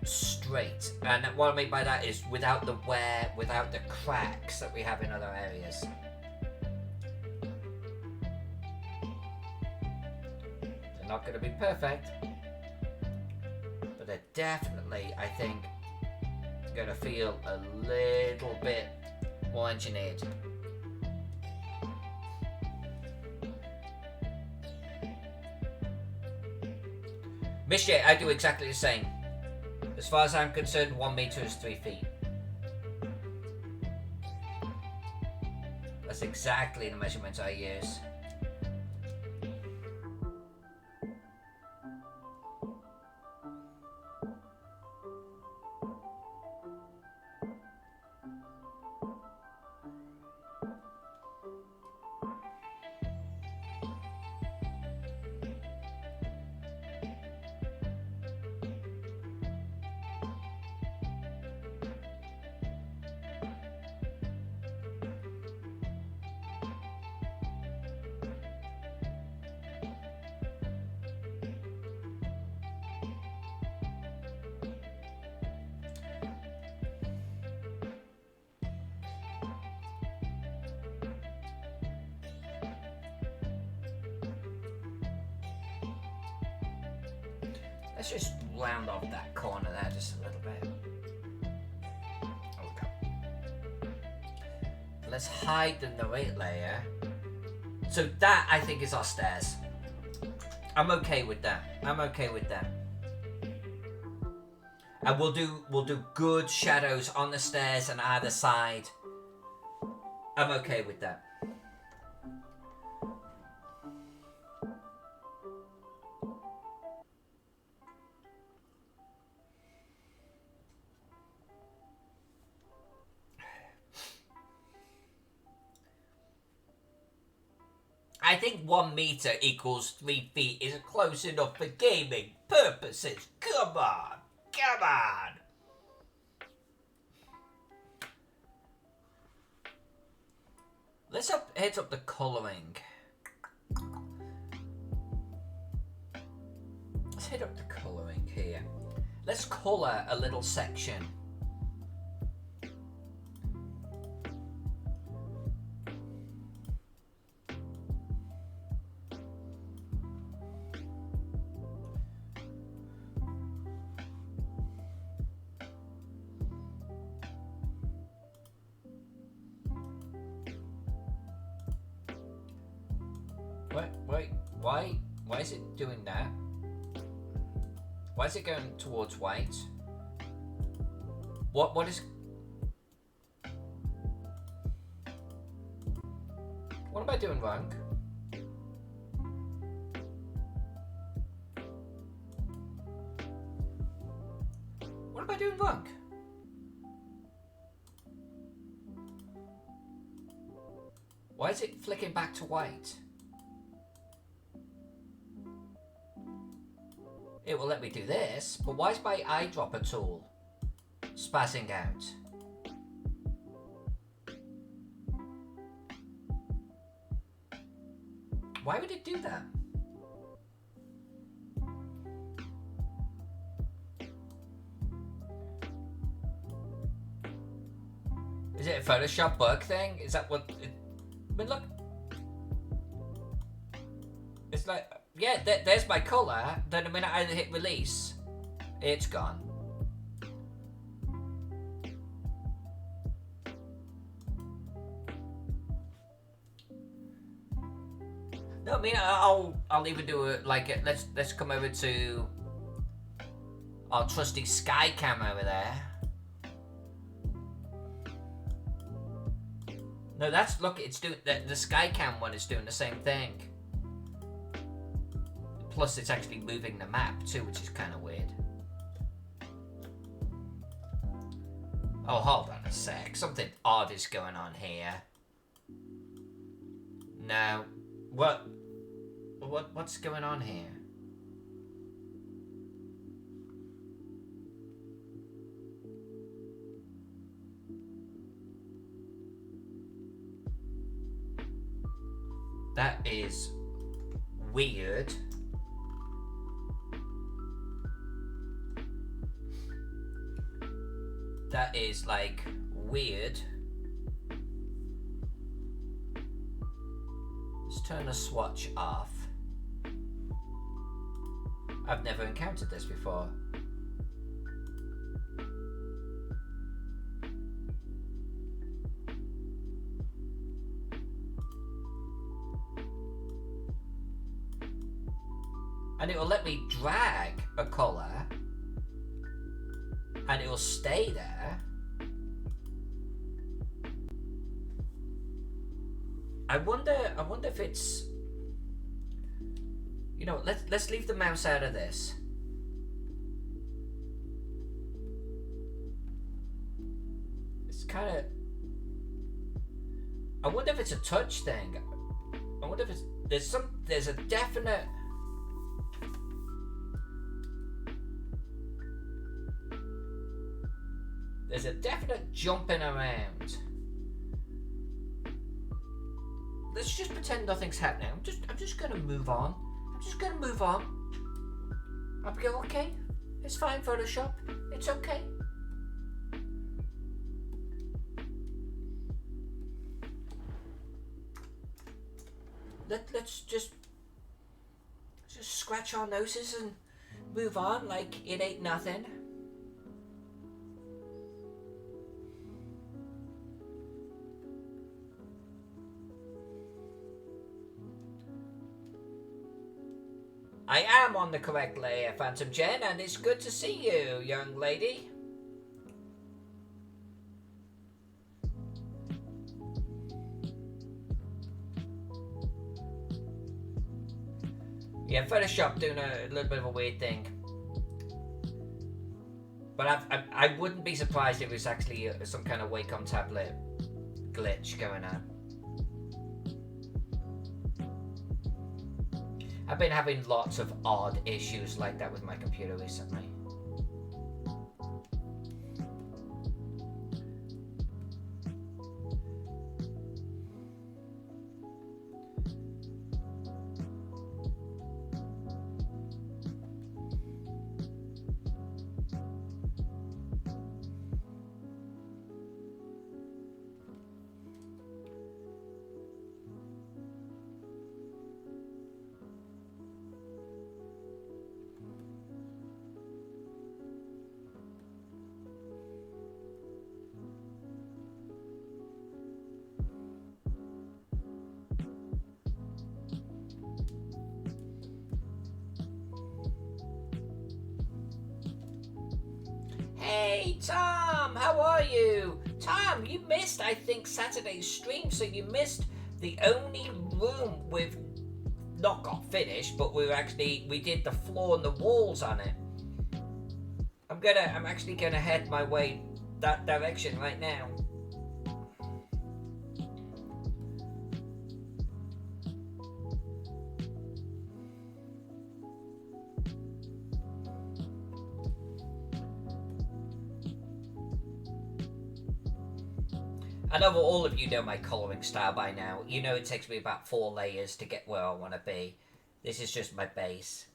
straight, and what I mean by that is without the wear, without the cracks that we have in other areas. They're not gonna be perfect, but they're definitely, I think, gonna feel a little bit more engineered. Misjay, I do exactly the same. As far as I'm concerned, 1 meter is 3 feet. That's exactly the measurements I use. Let's just round off that corner there just a little bit. Okay. Let's hide the narrate layer. So that, I think, is our stairs. I'm okay with that. I'm okay with that. And we'll do good shadows on the stairs and either side. I'm okay with that. I think 1 meter equals 3 feet is close enough for gaming purposes. Come on. Come on. Let's head up the colouring. Let's head up the colouring here. Let's colour a little section. Why is it doing that? Why is it going towards white? What is... What am I doing wrong? What am I doing wrong? Why is it flicking back to white? It will let me do this, but why is my eyedropper tool spazzing out? Why would it do that? Is it a Photoshop bug thing? Is that what... I mean, look. It's like... Yeah, there's my colour. Then the minute I hit release, it's gone. No, I mean I'll even do it like it. Let's come over to our trusty sky cam over there. No, that's look. It's doing the sky cam one is doing the same thing. Plus, it's actually moving the map too, which is kind of weird. Oh, hold on a sec. Something odd is going on here. No. What's going on here? That is weird. That is like weird. Let's turn the swatch off. I've never encountered this before. And it will let me drag a colour and it will stay there. I wonder if it's, you know, let's leave the mouse out of this. It's kind of, I wonder if it's a touch thing. I wonder if it's, there's a definite, there's a definite jumping around. Let's just pretend nothing's happening. I'm just gonna move on. I'm just gonna move on. I'll go, okay. It's fine, Photoshop. It's okay. Let's just scratch our noses and move on like it ain't nothing. I am on the correct layer, Phantom Jen, and it's good to see you, young lady. Yeah, Photoshop doing a little bit of a weird thing. But I wouldn't be surprised if it was actually some kind of Wacom tablet glitch going on. I've been having lots of odd issues like that with my computer recently. Hey, Tom, how are you? Tom, you missed, I think, Saturday's stream, so you missed the only room we've not got finished, but we did the floor and the walls on it. I'm actually gonna head my way that direction right now. I know all of you know my colouring style by now. You know it takes me about 4 layers to get where I want to be. This is just my base.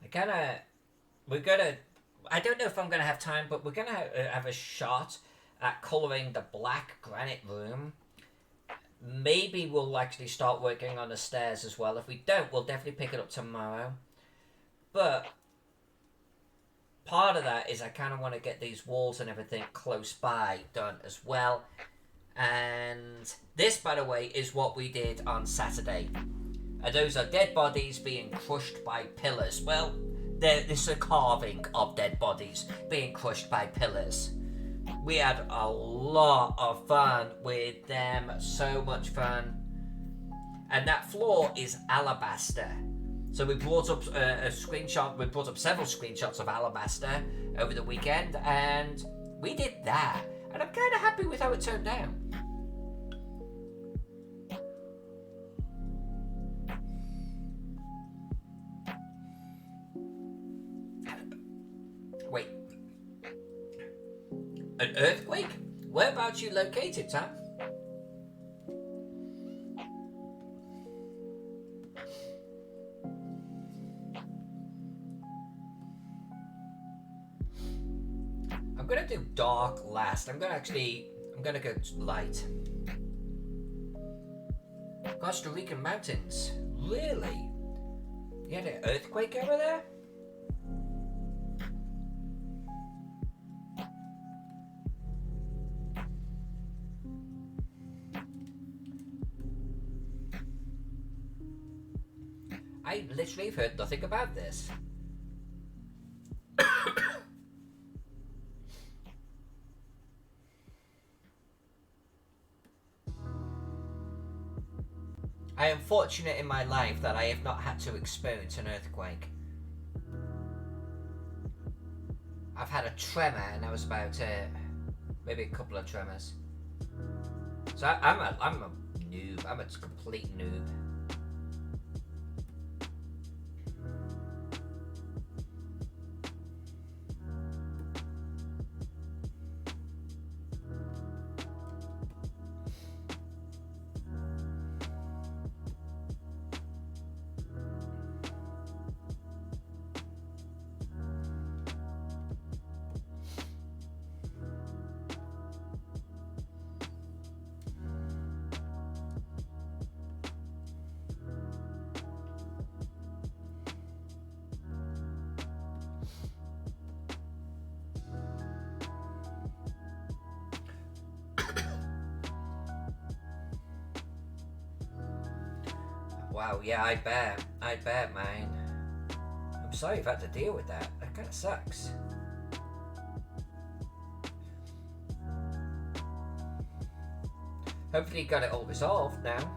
I don't know if I'm gonna have time, but we're gonna have a shot at colouring the black granite room. Maybe we'll actually start working on the stairs as well. If we don't, we'll definitely pick it up tomorrow. But part of that is I kind of want to get these walls and everything close by done as well. And this, by the way, is what we did on Saturday. Those are dead bodies being crushed by pillars. Well, this is a carving of dead bodies being crushed by pillars. We had a lot of fun with them, so much fun. And that floor is alabaster. So we brought up we brought up several screenshots of alabaster over the weekend, and we did that. And I'm kind of happy with how it turned out. Wait. An earthquake? Whereabouts you located, Tom? I'm gonna do dark last. I'm gonna go light. Costa Rican mountains. Really? You had an earthquake over there? I literally have heard nothing about this. I am fortunate in my life that I have not had to experience an earthquake. I've had a tremor, and that was about maybe a couple of tremors. So I'm a noob. I'm a complete noob. wow, yeah, I bet, man. I'm sorry you've had to deal with that. That kind of sucks. Hopefully you got it all resolved now.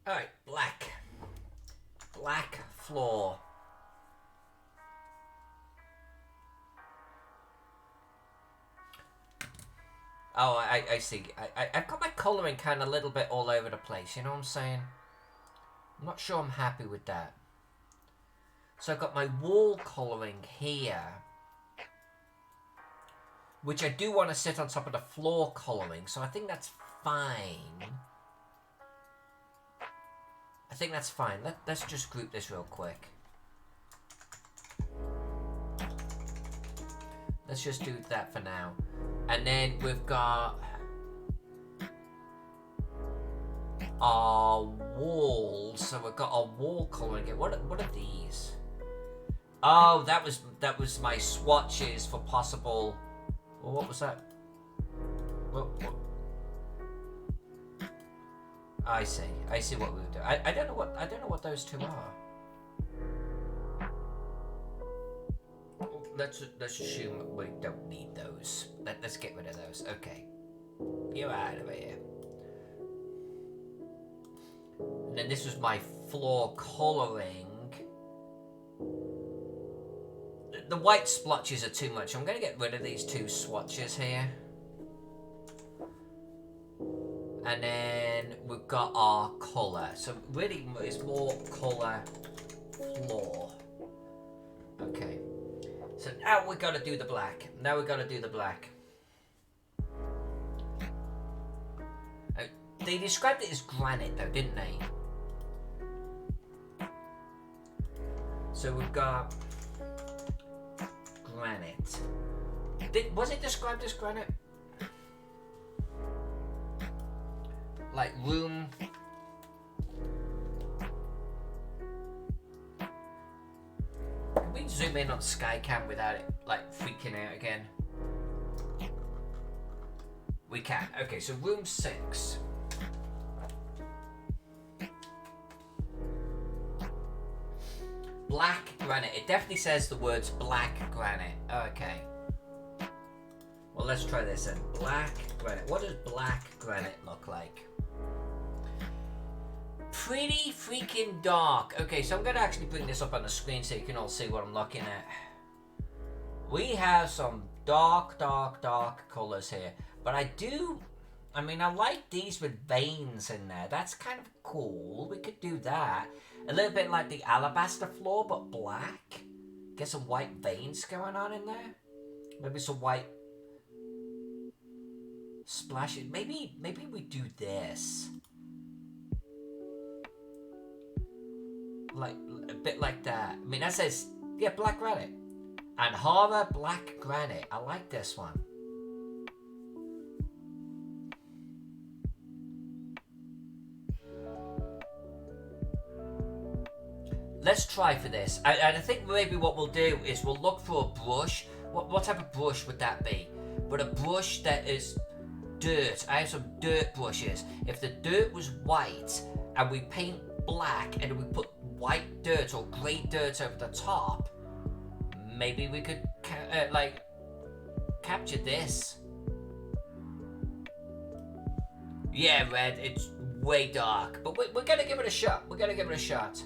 Alright, black. Black floor. Oh, I see. I've got my colouring kind of a little bit all over the place, you know what I'm saying? I'm not sure I'm happy with that. So I've got my wall colouring here, which I do want to sit on top of the floor colouring, so I think that's fine. I think that's fine. Let's just group this real quick. Let's just do that for now. And then we've got our walls. So we've got our wall colouring again. What are these? Oh, that was my swatches for possible. Well, what was that? What? I see what we would do. I don't know what those two are. Let's assume we don't need those. Let's get rid of those. Okay, you're out of here. And then this was my floor colouring. The white splotches are too much. I'm going to get rid of these two swatches here. And then we've got our colour. So really it's more colour floor. Okay. So now we've got to do the black. They described it as granite though, didn't they? So we've got granite. Was it described as granite? Like room. Can we zoom in on Skycam without it like freaking out again? We can. Okay, so room 6. Black granite. It definitely says the words black granite. Okay. Well, let's try this then. Black granite. What does black granite look like? Pretty freaking dark. Okay, so I'm going to actually bring this up on the screen so you can all see what I'm looking at. We have some dark colors here. But I like these with veins in there. That's kind of cool. We could do that. A little bit like the alabaster floor, but black. Get some white veins going on in there. Maybe some white splashes. Maybe we do this. Like a bit like that. I mean, that says, yeah, black granite. And horror black granite. I like this one. Let's try for this. And I think maybe what we'll do is we'll look for a brush. What type of brush would that be? But a brush that is dirt. I have some dirt brushes. If the dirt was white and we paint black and we put white dirt or grey dirt over the top, maybe we could capture this. Yeah, red. It's way dark, but we're gonna give it a shot. We're gonna give it a shot.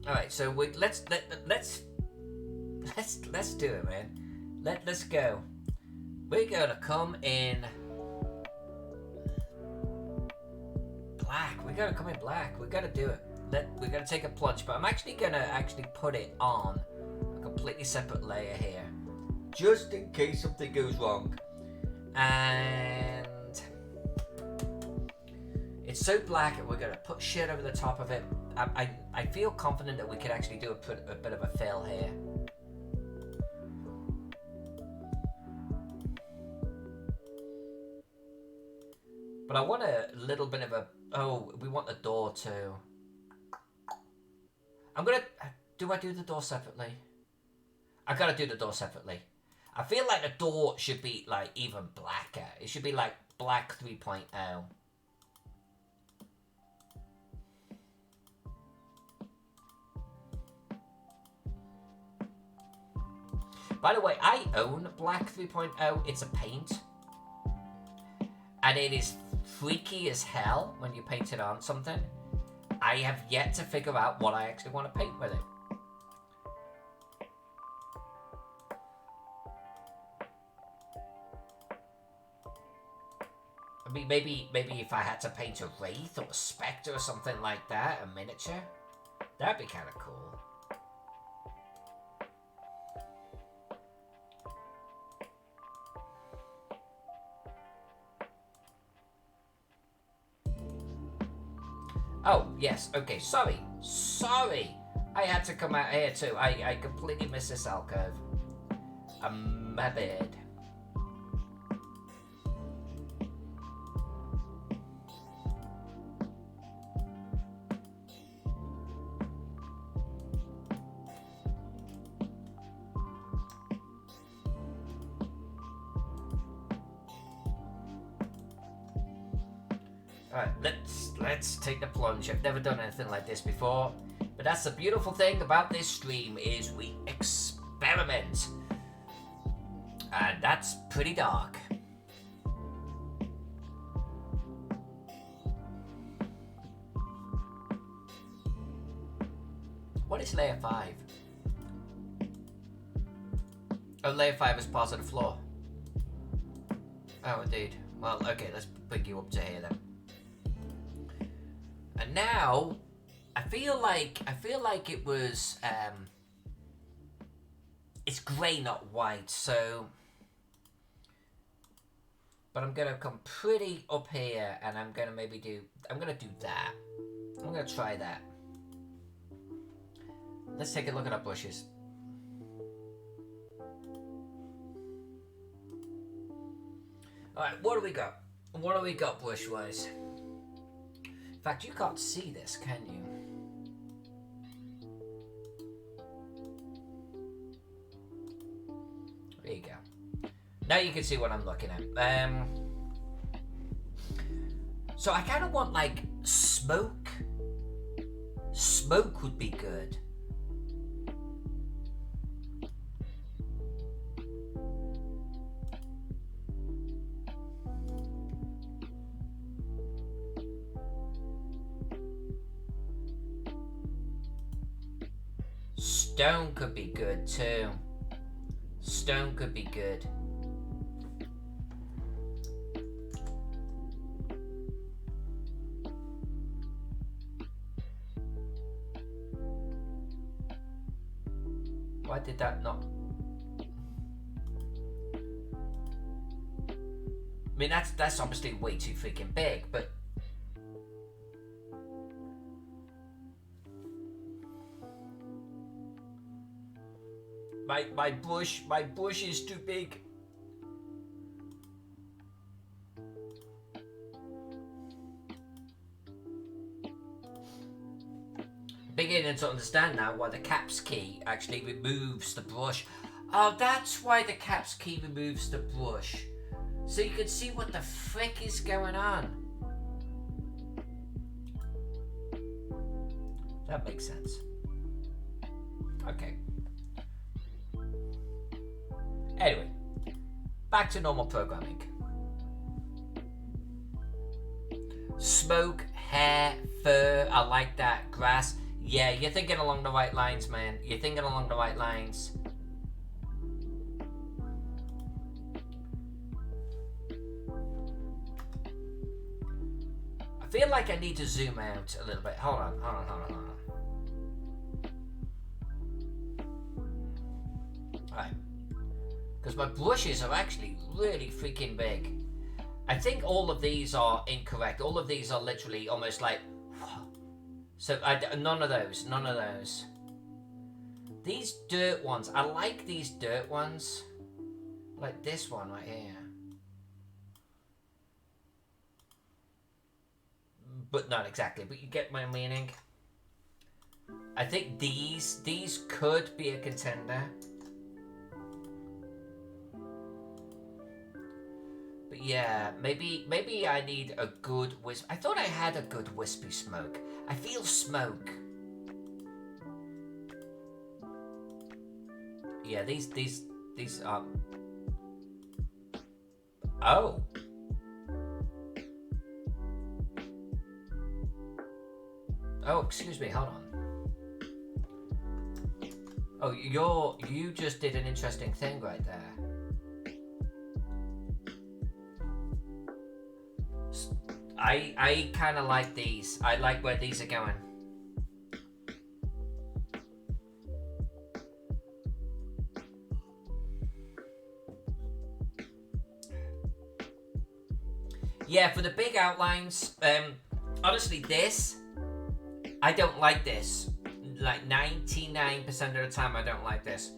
All right, so let's do it, man. Let's go. We're gonna come in black. We gotta come in black. We gotta do it. We're gonna take a plunge, but I'm actually gonna put it on a completely separate layer here, just in case something goes wrong. And it's so black, and we're gonna put shit over the top of it. I feel confident that we could actually do a bit of a fill here. But I want a little bit of a... Oh, we want the door too. Do I do the door separately? I gotta do the door separately. I feel like the door should be like even blacker. It should be like black 3.0. By the way, I own Black 3.0. It's a paint. And it is freaky as hell when you paint it on something. I have yet to figure out what I actually want to paint with it. I mean, maybe if I had to paint a wraith or a spectre or something like that, a miniature, that'd be kind of cool. Oh, yes, okay, sorry. I had to come out here too. I completely missed this alcove. My bad. Alright, let's take the plunge. I've never done anything like this before, but that's the beautiful thing about this stream is we experiment, and that's pretty dark. What is layer 5? Oh, layer 5 is part of the floor. Oh, indeed. Well, okay, let's bring you up to here then. And now, I feel like it was, it's grey, not white, so, but I'm gonna come pretty up here, and I'm gonna do that. I'm gonna try that. Let's take a look at our bushes. Alright, what do we got? What do we got bush-wise? In fact, you can't see this, can you? There you go. Now you can see what I'm looking at. So I kind of want like smoke. Smoke would be good. Stone could be good too. Stone could be good. Why did that not? I mean, that's obviously way too freaking big, but my bush is too big. Beginning to understand now why the caps key actually removes the brush. Oh, that's why the caps key removes the brush. So you can see what the frick is going on. That makes sense. Okay. Anyway, back to normal programming. Smoke, hair, fur, I like that. Grass. Yeah, you're thinking along the right lines, man. You're thinking along the right lines. I feel like I need to zoom out a little bit. Hold on. Alright. Because my brushes are actually really freaking big. I think all of these are incorrect. All of these are literally almost like... So, none of those. These dirt ones, I like these dirt ones. Like this one right here. But not exactly, but you get my meaning. I think these could be a contender. But yeah, maybe I need a good wisp. I thought I had a good wispy smoke. I feel smoke. Yeah, these are... Oh. Oh, excuse me, hold on. Oh, you just did an interesting thing right there. I kind of like these. I like where these are going. Yeah, for the big outlines, honestly, this, I don't like this. Like 99% of the time, I don't like this.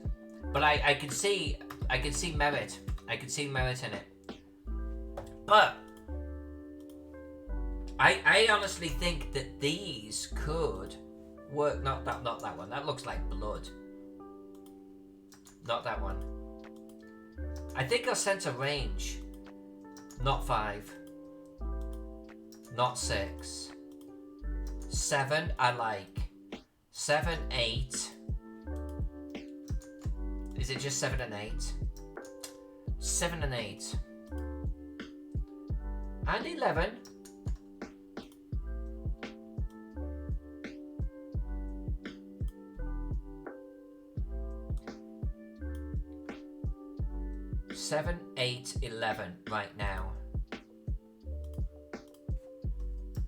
But I can see merit. I can see merit in it. But I honestly think that these could work. Not that one. That looks like blood. Not that one. I think I'll center range. Not 5. Not 6. 7, I like. 7, 8. Is it just 7 and 8? 7 and 8. And 11. Seven, 8, 11 right now.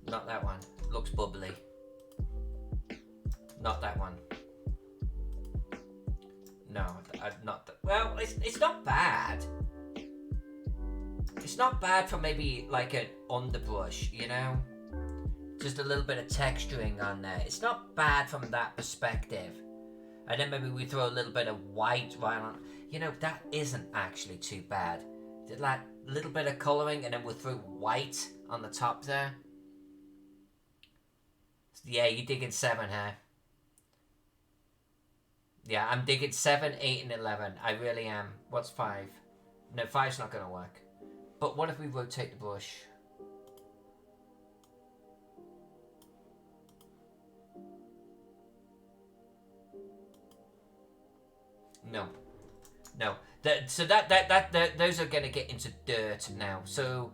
Not that one. Looks bubbly. Not that one. No, not that. Well, it's not bad. It's not bad for maybe like an underbrush, you know? Just a little bit of texturing on there. It's not bad from that perspective. And then maybe we throw a little bit of white right on. You know, that isn't actually too bad. Like a little bit of colouring and then we'll throw white on the top there. Yeah, you're digging 7 here. Yeah, I'm digging 7, 8, and 11. I really am. What's 5? No, 5's not going to work. But what if we rotate the brush? No. No. So those are going to get into dirt now. So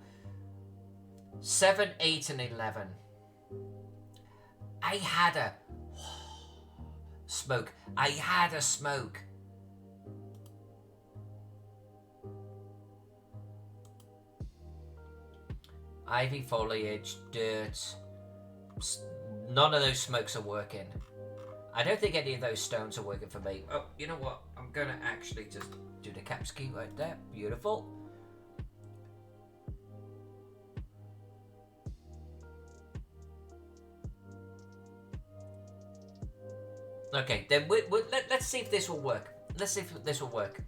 7, 8, and 11. I had a... Smoke. I had a smoke. Ivy, foliage, dirt. None of those smokes are working. I don't think any of those stones are working for me. Oh, you know what? I'm going to actually just do the caps key right there. Beautiful. Okay, then let's see if this will work. Let's see if this will work.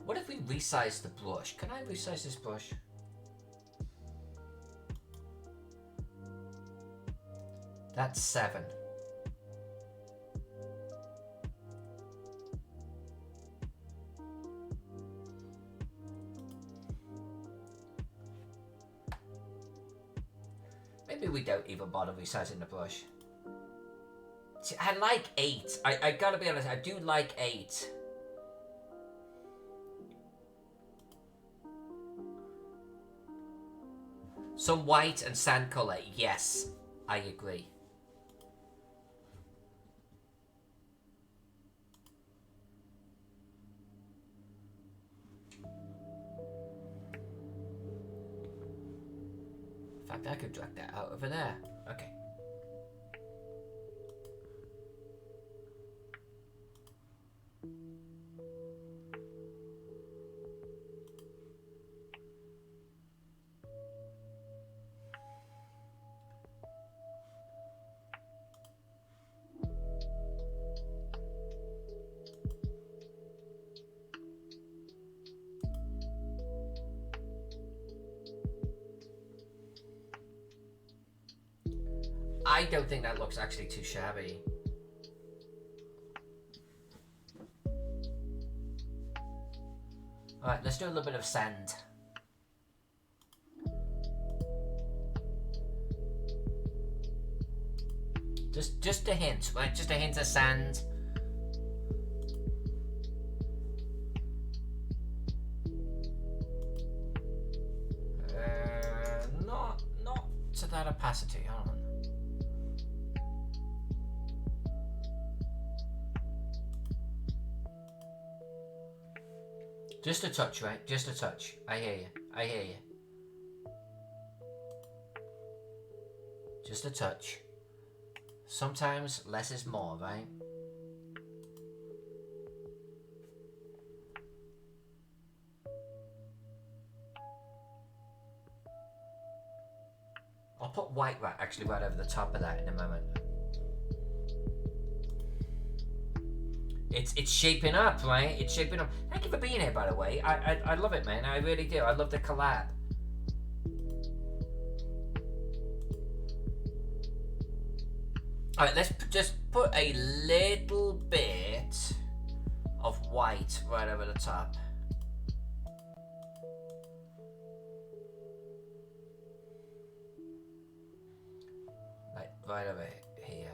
What if we resize the brush? Can I resize this brush? That's 7. Maybe we don't even bother resizing the brush. See, I like 8. I gotta be honest, I do like 8. Some white and sand color, yes, I agree. In fact, I could drag that out over there. Okay. I don't think that looks actually too shabby. Alright, let's do a little bit of sand. Just a hint, right? Just a hint of sand. Not to that opacity, hold on. Just a touch, right? Just a touch. I hear you. I hear you. Just a touch. Sometimes less is more, right? I'll put white actually right over the top of that in a moment. It's shaping up, right? It's shaping up. Thank you for being here, by the way. I love it, man. I really do. I love the collab. Alright, let's just put a little bit of white right over the top. Like, right over here.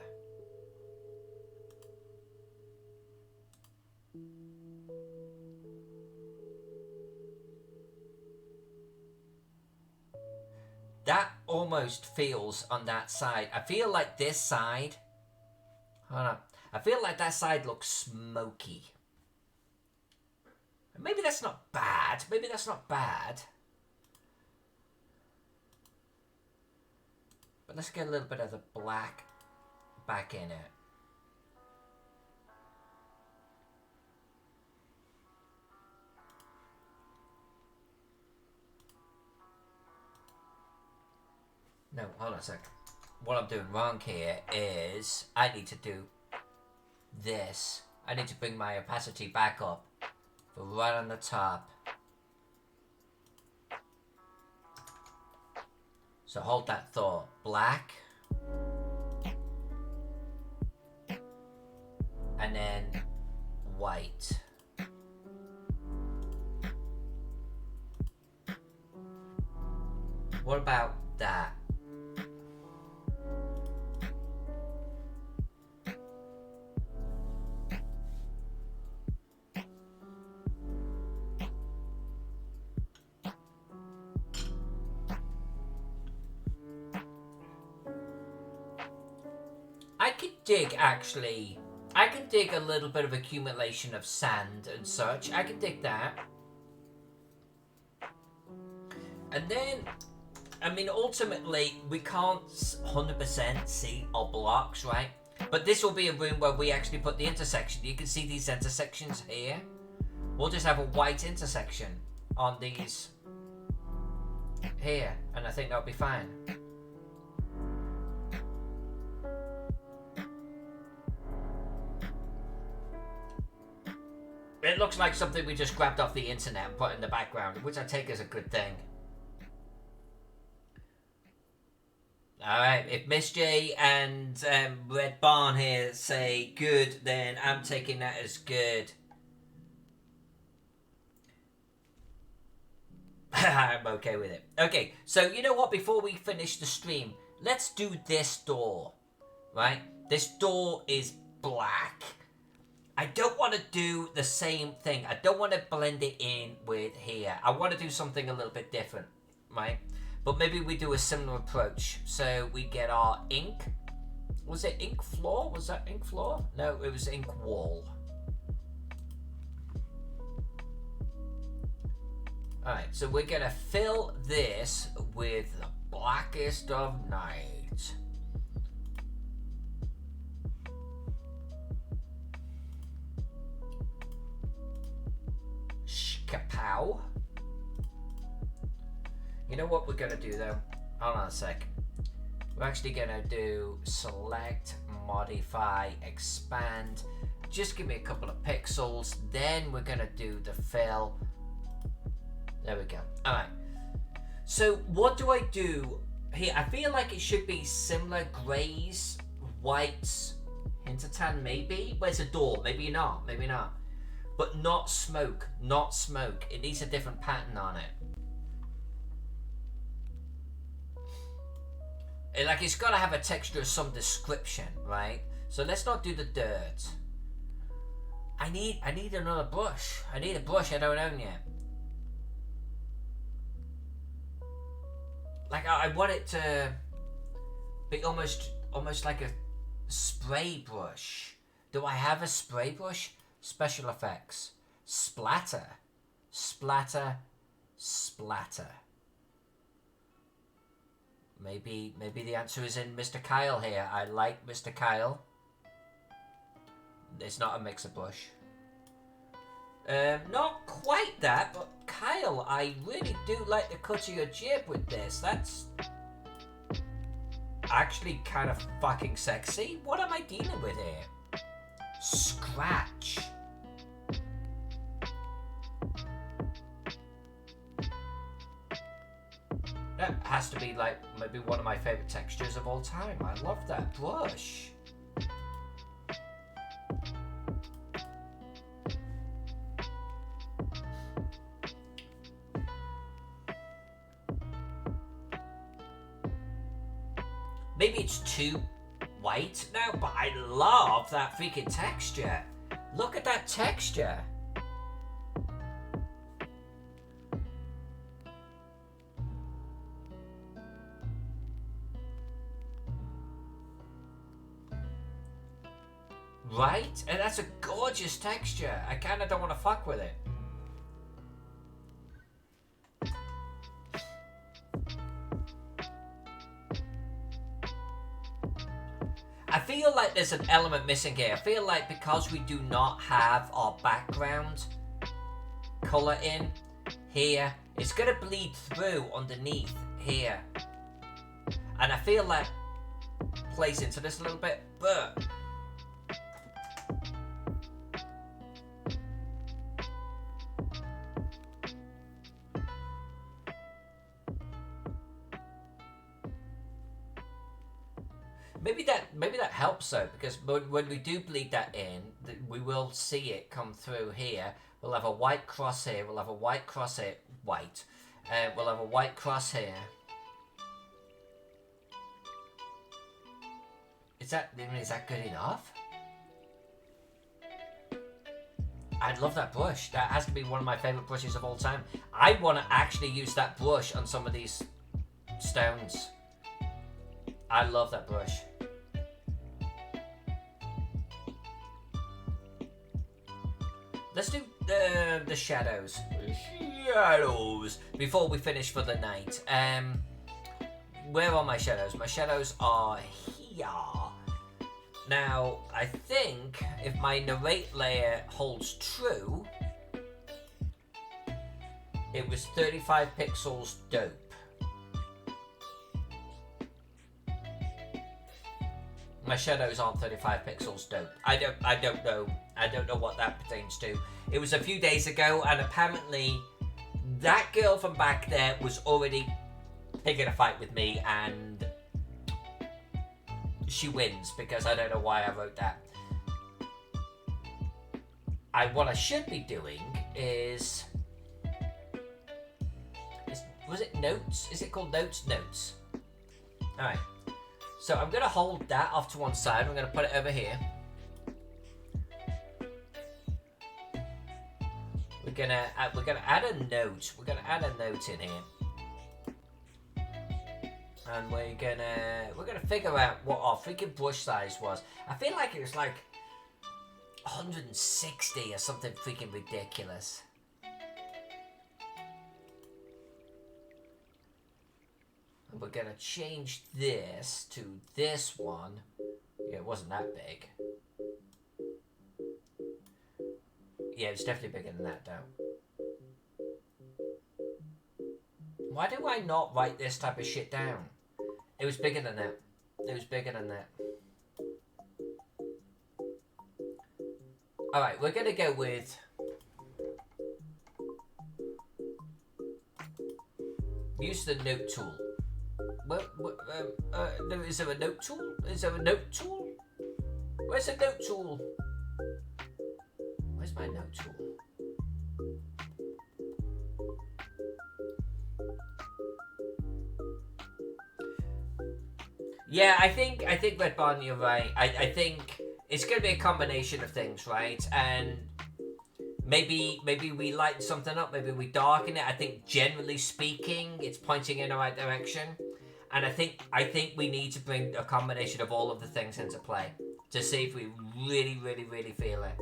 That almost feels on that side. I feel like this side. Hold on. I feel like that side looks smoky. Maybe that's not bad. Maybe that's not bad. But let's get a little bit of the black back in it. No, hold on a sec. What I'm doing wrong here is I need to do this. I need to bring my opacity back up for right on the top. So hold that thought. Black. And then white. What about that? dig, actually. I can dig a little bit of accumulation of sand and such. I can dig that. And then, I mean, ultimately, we can't 100% see our blocks, right? But this will be a room where we actually put the intersection. You can see these intersections here. We'll just have a white intersection on these here, and I think that'll be fine. It looks like something we just grabbed off the internet and put in the background, which I take as a good thing. Alright, if Miss J and Red Barn here say good, then I'm taking that as good. I'm okay with it. Okay, so you know what? Before we finish the stream, let's do this door. Right? This door is black. I don't want to do the same thing. I don't want to blend it in with here. I want to do something a little bit different. Right? But maybe we do a similar approach. So we get our ink. Was it ink floor? Was that ink floor? No, it was ink wall. Alright, so we're going to fill this with the blackest of night. Kapow. You know what we're going to do though? Hold on a sec. We're actually going to do select, modify, expand. Just give me a couple of pixels. Then we're going to do the fill. There we go. Alright. So what do I do here? I feel like it should be similar greys, whites, hint of tan maybe. Where's the door? Maybe not. Maybe not. But not smoke. Not smoke. It needs a different pattern on it. Like it's got to have a texture of some description, right? So let's not do the dirt. I need another brush. I need a brush I don't own yet. Like I want it to be almost like a spray brush. Do I have a spray brush? Special effects. Splatter. Splatter. Splatter. Maybe the answer is in Mr. Kyle here. I like Mr. Kyle. It's not a mixer brush. Not quite that, but Kyle, I really do like the cut of your jib with this. That's actually kind of fucking sexy. What am I dealing with here? Scratch. That has to be like maybe one of my favorite textures of all time. I love that brush. Maybe it's too white now, but I love that freaking texture. Look at that texture. Right? And that's a gorgeous texture. I kind of don't want to fuck with it. I feel like there's an element missing here. I feel like because we do not have our background color in here, it's going to bleed through underneath here. And I feel like plays into this a little bit, but maybe that helps though, because when we do bleed that in, we will see it come through here. We'll have a white cross here. We'll have a white cross here. White. We'll have a white cross here. Is that good enough? I love that brush. That has to be one of my favorite brushes of all time. I want to actually use that brush on some of these stones. I love that brush. Let's do the shadows. Shadows. Before we finish for the night. Where are my shadows? My shadows are here. Now, I think if my narrate layer holds true, it was 35 pixels dope. My shadows aren't 35 pixels dope. I don't know. I don't know what that pertains to. It was a few days ago, and apparently that girl from back there was already picking a fight with me, and she wins because I don't know why I wrote that. What I should be doing is was it notes? Is it called notes? Notes. Alright. So I'm going to hold that off to one side. I'm going to put it over here. We're gonna add a note. We're gonna add a note in here. And we're gonna figure out what our freaking brush size was. I feel like it was like 160 or something freaking ridiculous. And we're gonna change this to this one. Yeah, it wasn't that big. Yeah, it's definitely bigger than that though. Why do I not write this type of shit down? It was bigger than that. It was bigger than that. Alright, we're gonna go with... use the note tool. Is there a note tool? Is there a note tool? Where's the note tool? Where's my note tool? Yeah, I think Red Barn, you're right. I think it's gonna be a combination of things, right? And maybe we lighten something up, maybe we darken it. I think generally speaking, it's pointing in the right direction. And I think we need to bring a combination of all of the things into play to see if we really feel it.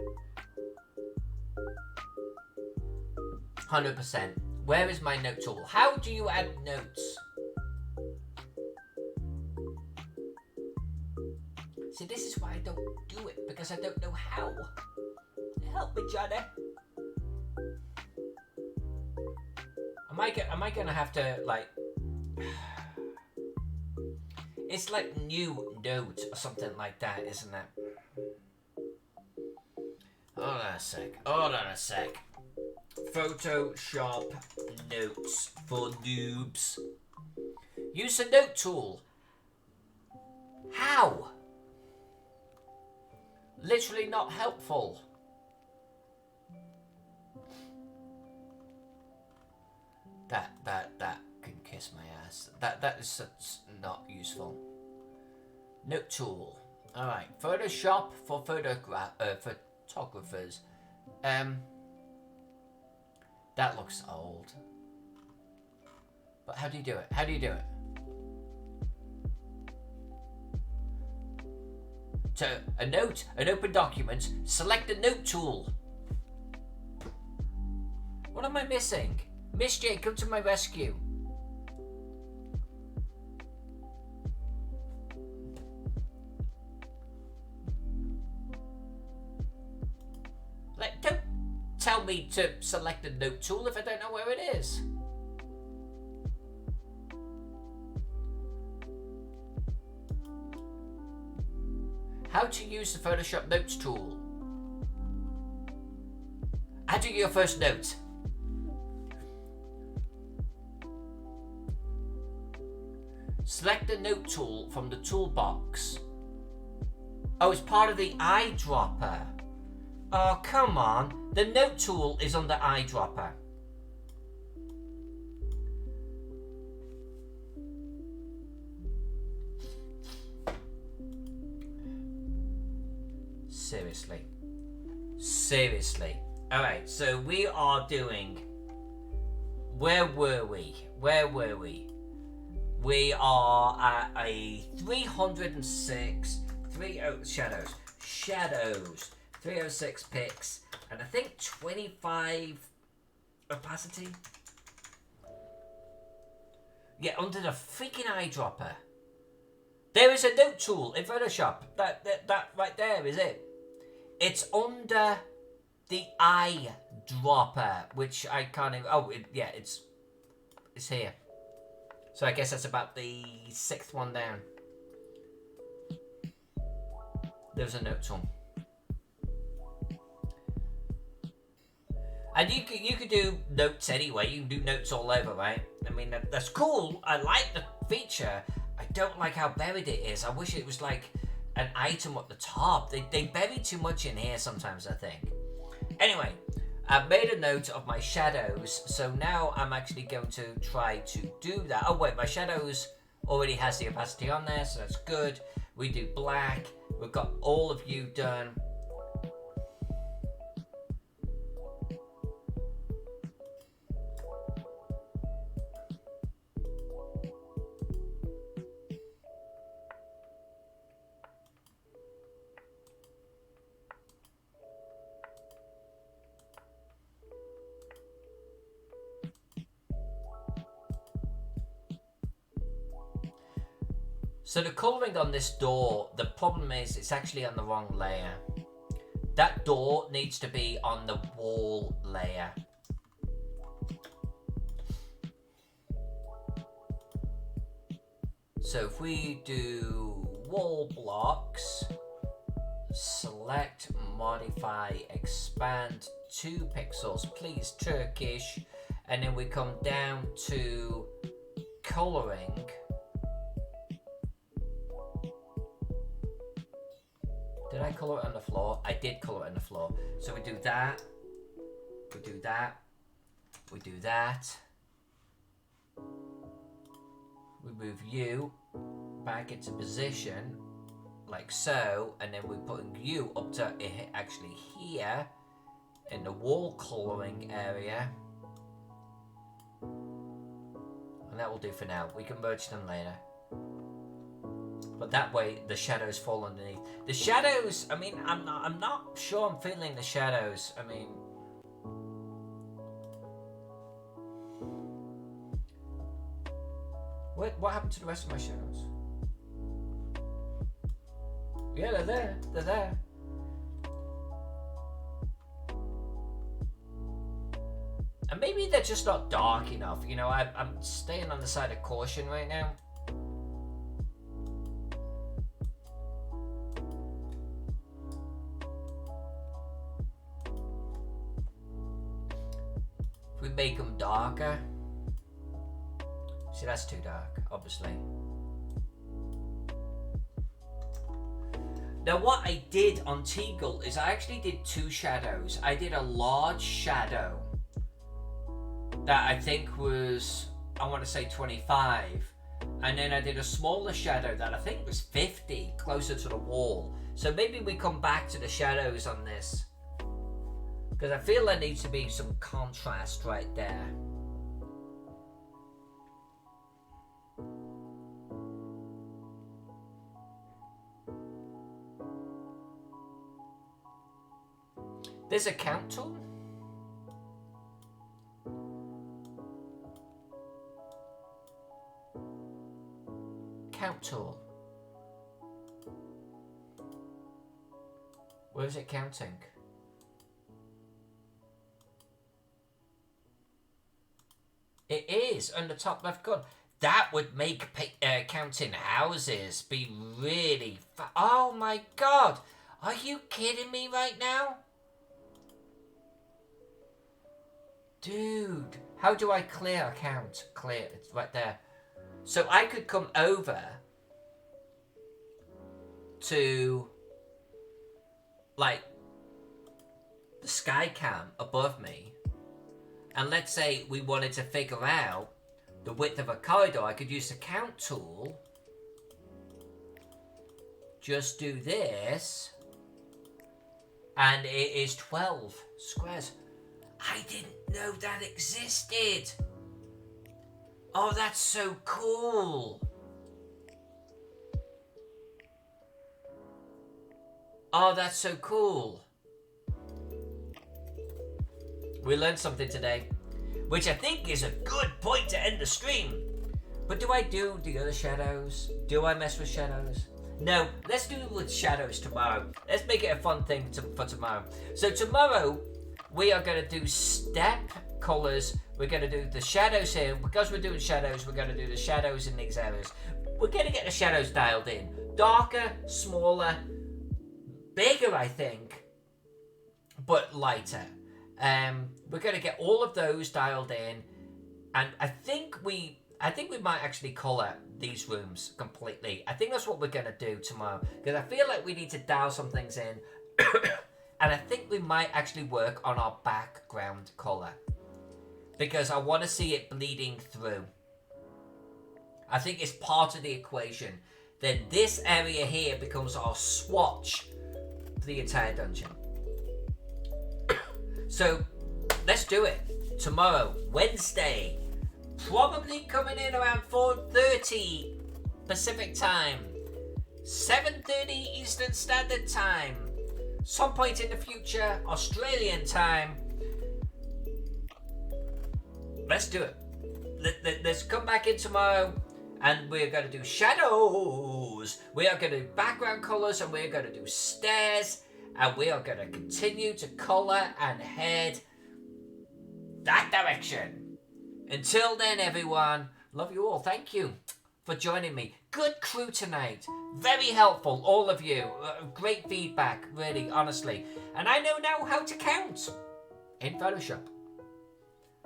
100%. Where is my note tool? How do you add notes? See, this is why I don't do it, because I don't know how. Help me, Johnny. Am I gonna have to, like... It's like new note or something like that, isn't it? Hold on a sec. Photoshop notes for noobs. Use the note tool. How? Literally not helpful. That can kiss my ass. That is such not useful. Note tool. Alright, Photoshop for photographers. That looks old. But how do you do it? How do you do it? To a note, an open document, select the note tool. What am I missing? Miss J, come to my rescue. Like, don't tell me to select a note tool if I don't know where it is. How to use the Photoshop Notes tool. Adding your first note. Select the note tool from the toolbox. Oh, it's part of the eyedropper. Oh, come on. The note tool is on the eyedropper. Seriously. Alright, so we are doing... Where were we? We are at a 306... Shadows. 306 picks, and I think 25 opacity. Yeah, under the freaking eyedropper. There is a note tool in Photoshop. That right there is it. It's under the eyedropper, which I can't even... Oh, yeah, it's here. So I guess that's about the 6th one down. There's a note tool. And you could do notes anyway. You can do notes all over, right? I mean, that's cool. I like the feature. I don't like how buried it is. I wish it was like an item at the top. They bury too much in here sometimes, I think. Anyway, I've made a note of my shadows. So now I'm actually going to try to do that. Oh, wait, my shadows already has the opacity on there, so that's good. We do black. We've got all of you done. So the colouring on this door, the problem is it's actually on the wrong layer. That door needs to be on the wall layer. So if we do wall blocks, select, modify, expand 2 pixels, please Turkish, and then we come down to colouring. Did I colour it on the floor? I did colour it on the floor. So we do that. We do that. We do that. We move you back into position, like so, and then we're putting you up to actually here in the wall colouring area. And that will do for now. We can merge them later. But that way, the shadows fall underneath. The shadows, I mean, I'm not sure I'm feeling the shadows. I mean... What happened to the rest of my shadows? Yeah, they're there. They're there. And maybe they're just not dark enough. You know, I'm staying on the side of caution right now. If we make them darker. See, that's too dark, obviously. Now, what I did on Teagle is I actually did 2 shadows. I did a large shadow that I think was, I want to say 25. And then I did a smaller shadow that I think was 50, closer to the wall. So maybe we come back to the shadows on this. Because I feel there needs to be some contrast right there. There's a count tool. Count tool. Where is it counting? It is on the top left corner. That would make counting houses be really oh my god! Are you kidding me right now? Dude, how do I clear a count? Clear, it's right there. So I could come over to, like, the sky cam above me. And let's say we wanted to figure out the width of a corridor. I could use the count tool. Just do this. And it is 12 squares. I didn't know that existed. Oh, that's so cool. Oh, that's so cool. We learned something today, which I think is a good point to end the stream. But do I do the other shadows? Do I mess with shadows? No, let's do it with shadows tomorrow. Let's make it a fun thing for tomorrow. So tomorrow, we are going to do step colours. We're going to do the shadows here. Because we're doing shadows, we're going to do the shadows in these areas. We're going to get the shadows dialed in. Darker, smaller, bigger, I think, but lighter. We're going to get all of those dialed in. And I think we might actually colour these rooms completely. I think that's what we're going to do tomorrow. Because I feel like we need to dial some things in. And I think we might actually work on our background colour. Because I want to see it bleeding through. I think it's part of the equation. Then this area here becomes our swatch for the entire dungeon. So, let's do it. Tomorrow, Wednesday. Probably coming in around 4:30 Pacific time. 7:30 Eastern Standard Time. Some point in the future, Australian time. Let's do it. Let's come back in tomorrow and we're going to do shadows. We are going to do background colours and we're going to do stairs. And we are going to continue to colour and head that direction. Until then, everyone, love you all. Thank you for joining me. Good crew tonight. Very helpful, all of you. Great feedback, really, honestly. And I know now how to count in Photoshop.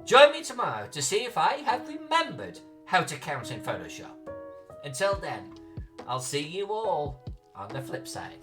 Join me tomorrow to see if I have remembered how to count in Photoshop. Until then, I'll see you all on the flip side.